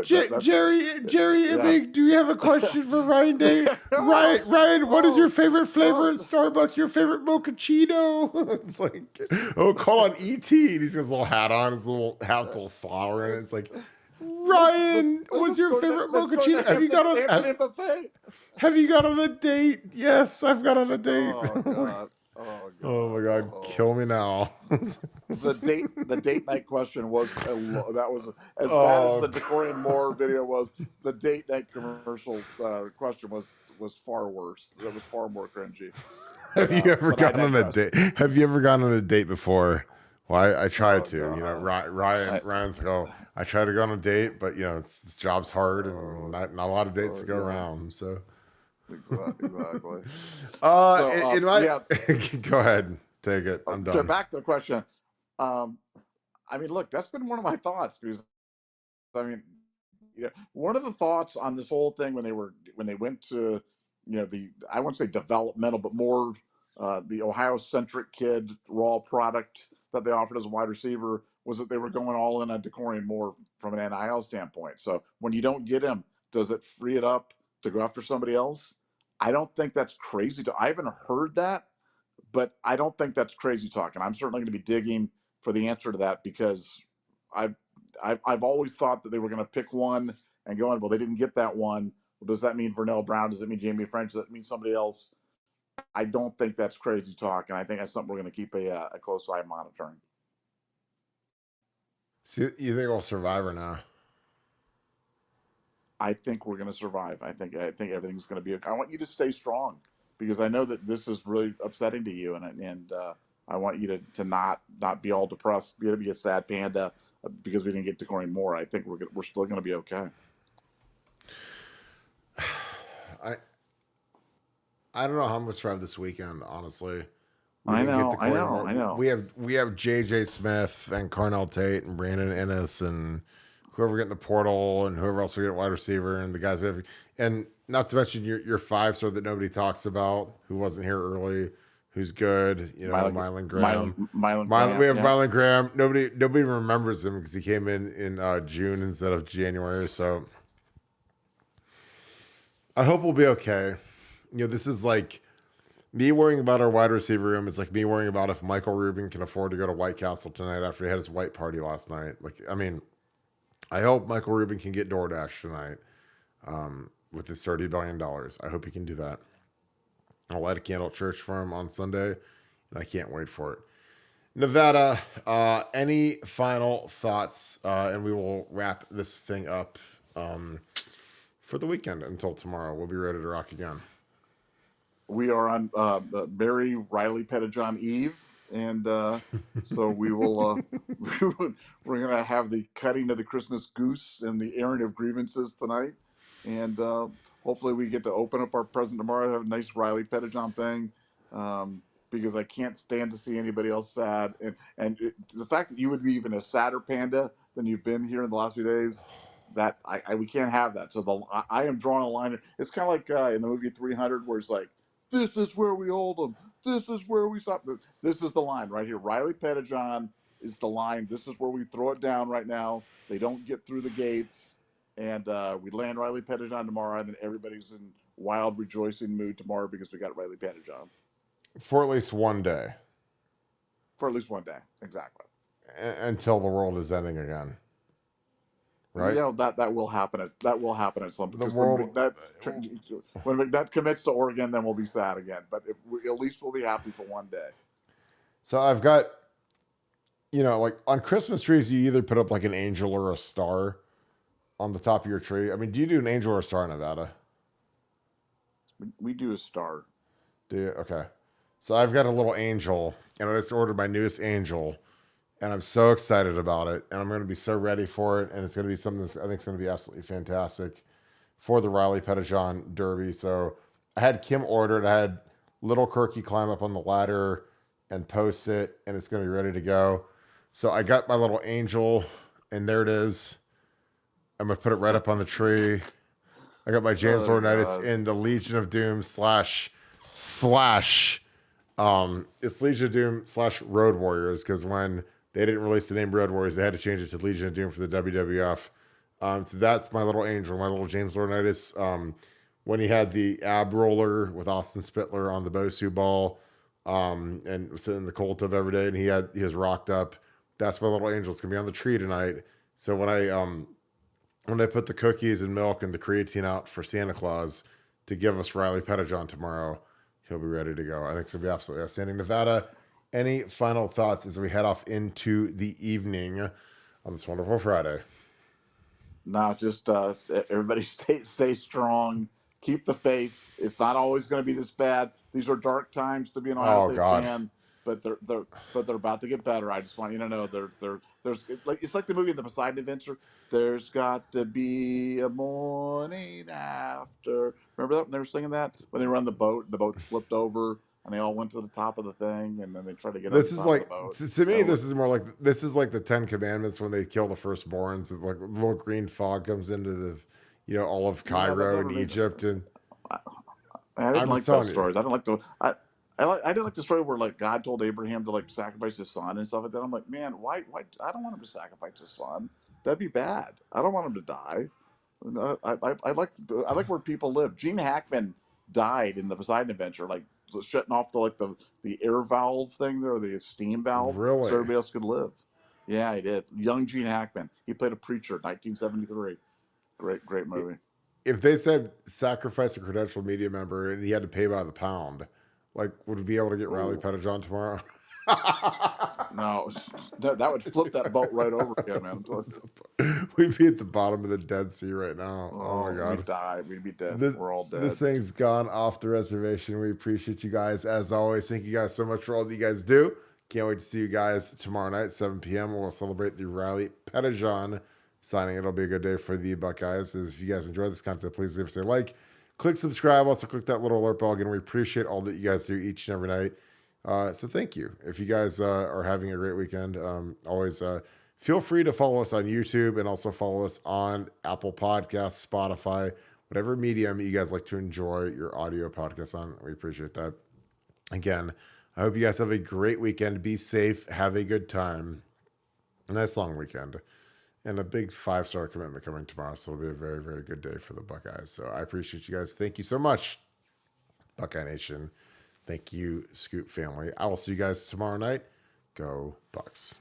S1: Jerry, Imig, do you have a question for Ryan Day? Ryan, what is your favorite flavor at Starbucks? Your favorite mochaccino? It's like, call on ET. And he's got his little hat on, his little hat with a little flower in it. It's like, Ryan, what's your favorite mochaccino? Have you got on a date? Yes, I've got on a date. Oh my God, kill me now.
S2: The date night question was as bad as the DeCorian Moore video was. The date night commercial question was far worse. It was far more cringy.
S1: Have you ever gotten on a date? Have you ever gone on a date before? Well, I tried to. God. Ryan's like, oh, I tried to go on a date, but this job's hard and not a lot of dates to go around. So.
S2: Exactly.
S1: Go ahead, take it. I'm done.
S2: Back to the question. Look, that's been one of my thoughts because, one of the thoughts on this whole thing when they went to, I won't say developmental, but more the Ohio centric kid raw product that they offered as a wide receiver was that they were going all in on DeCorian Moore from an NIL standpoint. So when you don't get him, does it free it up to go after somebody else? I don't think that's crazy. I haven't heard that, but I don't think that's crazy talk. And I'm certainly going to be digging for the answer to that because I've always thought that they were going to pick one and go on. Well, they didn't get that one. Well, does that mean Vernell Brown? Does it mean Jamie French? Does that mean somebody else? I don't think that's crazy talk, and I think that's something we're going to keep a close eye monitoring.
S1: So you think we'll survive or not?
S2: I think we're going to survive. I think everything's going to be okay. I want you to stay strong because I know that this is really upsetting to you, and I want you to not be all depressed, be a sad panda because we didn't get to Corey Moore. I think we're still going to be okay.
S1: I don't know how I'm gonna survive this weekend, honestly. We
S2: I
S1: didn't get
S2: know,
S1: to
S2: I
S1: Corey
S2: know,
S1: Moore.
S2: I know.
S1: We have JJ Smith and Carnell Tate and Brandon Ennis and whoever we get in the portal and whoever else we get at wide receiver and the guys we have, and not to mention your 5-star that nobody talks about who wasn't here early, who's good. You know, Mylan Graham.
S2: Mylan Graham.
S1: We have
S2: Yeah.
S1: Mylan Graham. Nobody remembers him because he came in June instead of January. So I hope we'll be okay. You know, this is like me worrying about our wide receiver room. It's like me worrying about if Michael Rubin can afford to go to White Castle tonight after he had his white party last night. Like, I mean, I hope Michael Rubin can get DoorDash tonight with his $30 billion. I hope he can do that. I'll light a candle at church for him on Sunday, and I can't wait for it. Nevada, any final thoughts? And we will wrap this thing up for the weekend until tomorrow. We'll be ready to rock again.
S2: We are on Mary Riley Pettijohn Eve, and so we will. We're going to have the cutting of the Christmas goose and the airing of grievances tonight, and hopefully we get to open up our present tomorrow. Have a nice Riley Pettijohn thing, because I can't stand to see anybody else sad, and the fact that you would be even a sadder panda than you've been here in the last few days. That we can't have that. So I am drawing a line. It's kind of like in the movie 300, where it's like, this is where we hold them. This is where we stop. This is the line right here. Riley Pettijohn is the line. This is where we throw it down right now. They don't get through the gates, and we land Riley Pettijohn tomorrow, and then everybody's in wild rejoicing mood tomorrow because we got Riley Pettijohn
S1: For at least one day.
S2: For at least one day, exactly.
S1: Until the world is ending again. Right?
S2: Yeah, that will happen. That will happen at some point.
S1: The world,
S2: when McNutt commits to Oregon, then we'll be sad again. But at least we'll be happy for one day.
S1: So I've got, you know, like on Christmas trees, you either put up like an angel or a star on the top of your tree. I mean, do you do an angel or a star in Nevada?
S2: We do a star.
S1: Do you? Okay. So I've got a little angel, and I just ordered my newest angel. And I'm so excited about it. And I'm going to be so ready for it. And it's going to be something that I think is going to be absolutely fantastic for the Riley Pettijohn Derby. So I had Kim order it. I had little Kirky climb up on the ladder and post it. And it's going to be ready to go. So I got my little angel. And there it is. I'm going to put it right up on the tree. I got my James Laurinaitis in the Legion of Doom / it's Legion of Doom / Road Warriors. Because when they didn't release the name Road Warriors, they had to change it to Legion of Doom for the WWF. So that's my little angel, my little James Laurinaitis. When he had the ab roller with Austin Spittler on the BOSU ball, and was sitting in the cold tub every day, and he was rocked up. That's my little angel. It's gonna be on the tree tonight. So when I put the cookies and milk and the creatine out for Santa Claus to give us Riley Pettijohn tomorrow, he'll be ready to go. I think it's gonna be absolutely outstanding. Nevada, any final thoughts as we head off into the evening on this wonderful Friday?
S2: No, just everybody stay strong. Keep the faith. It's not always going to be this bad. These are dark times to be an Ohio State fan, but they're about to get better. I just want you to know there's it's like the movie The Poseidon Adventure. There's got to be a morning after. Remember that when they were singing that when they were on the boat? The boat flipped over. And they all went to the top of the thing, and then they tried to get.
S1: This is like to me. This is more like the 10 Commandments when they kill the firstborns. Like little green fog comes into the, all of Cairo and Egypt, and
S2: I didn't like those stories. I didn't like the. I didn't like the story where like God told Abraham to like sacrifice his son and stuff like that. I'm like, man, why? I don't want him to sacrifice his son. That'd be bad. I don't want him to die. I like where people live. Gene Hackman died in the Poseidon Adventure, like shutting off the air valve thing there, or the steam valve,
S1: really?
S2: So everybody else could live. Yeah, he did. Young Gene Hackman. He played a preacher, 1973. Great movie.
S1: If they said sacrifice a credentialed media member and he had to pay by the pound, like would we be able to get Riley Pettijohn tomorrow?
S2: No, that would flip that boat right over again, man. I'm telling you.
S1: We'd be at the bottom of the Dead Sea right now. Oh my
S2: Oh, we'd
S1: God.
S2: die. We'd be dead.
S1: This,
S2: We're all
S1: this
S2: dead.
S1: thing's gone off the reservation. We appreciate you guys as always. Thank you guys so much for all that you guys do. Can't wait to see you guys tomorrow night, 7 p.m. We'll celebrate the Riley Pettijohn signing. It'll be a good day for the Buckeyes. If you guys enjoy this content, please leave us a like. Click subscribe. Also, click that little alert bell. Again, we appreciate all that you guys do each and every night. So thank you. If you guys are having a great weekend, always feel free to follow us on YouTube and also follow us on Apple Podcasts, Spotify, whatever medium you guys like to enjoy your audio podcast on. We appreciate that. Again, I hope you guys have a great weekend. Be safe. Have a good time. A nice long weekend. And a big 5-star commitment coming tomorrow. So it'll be a very, very good day for the Buckeyes. So I appreciate you guys. Thank you so much, Buckeye Nation. Thank you, Scoop family. I will see you guys tomorrow night. Go Bucks.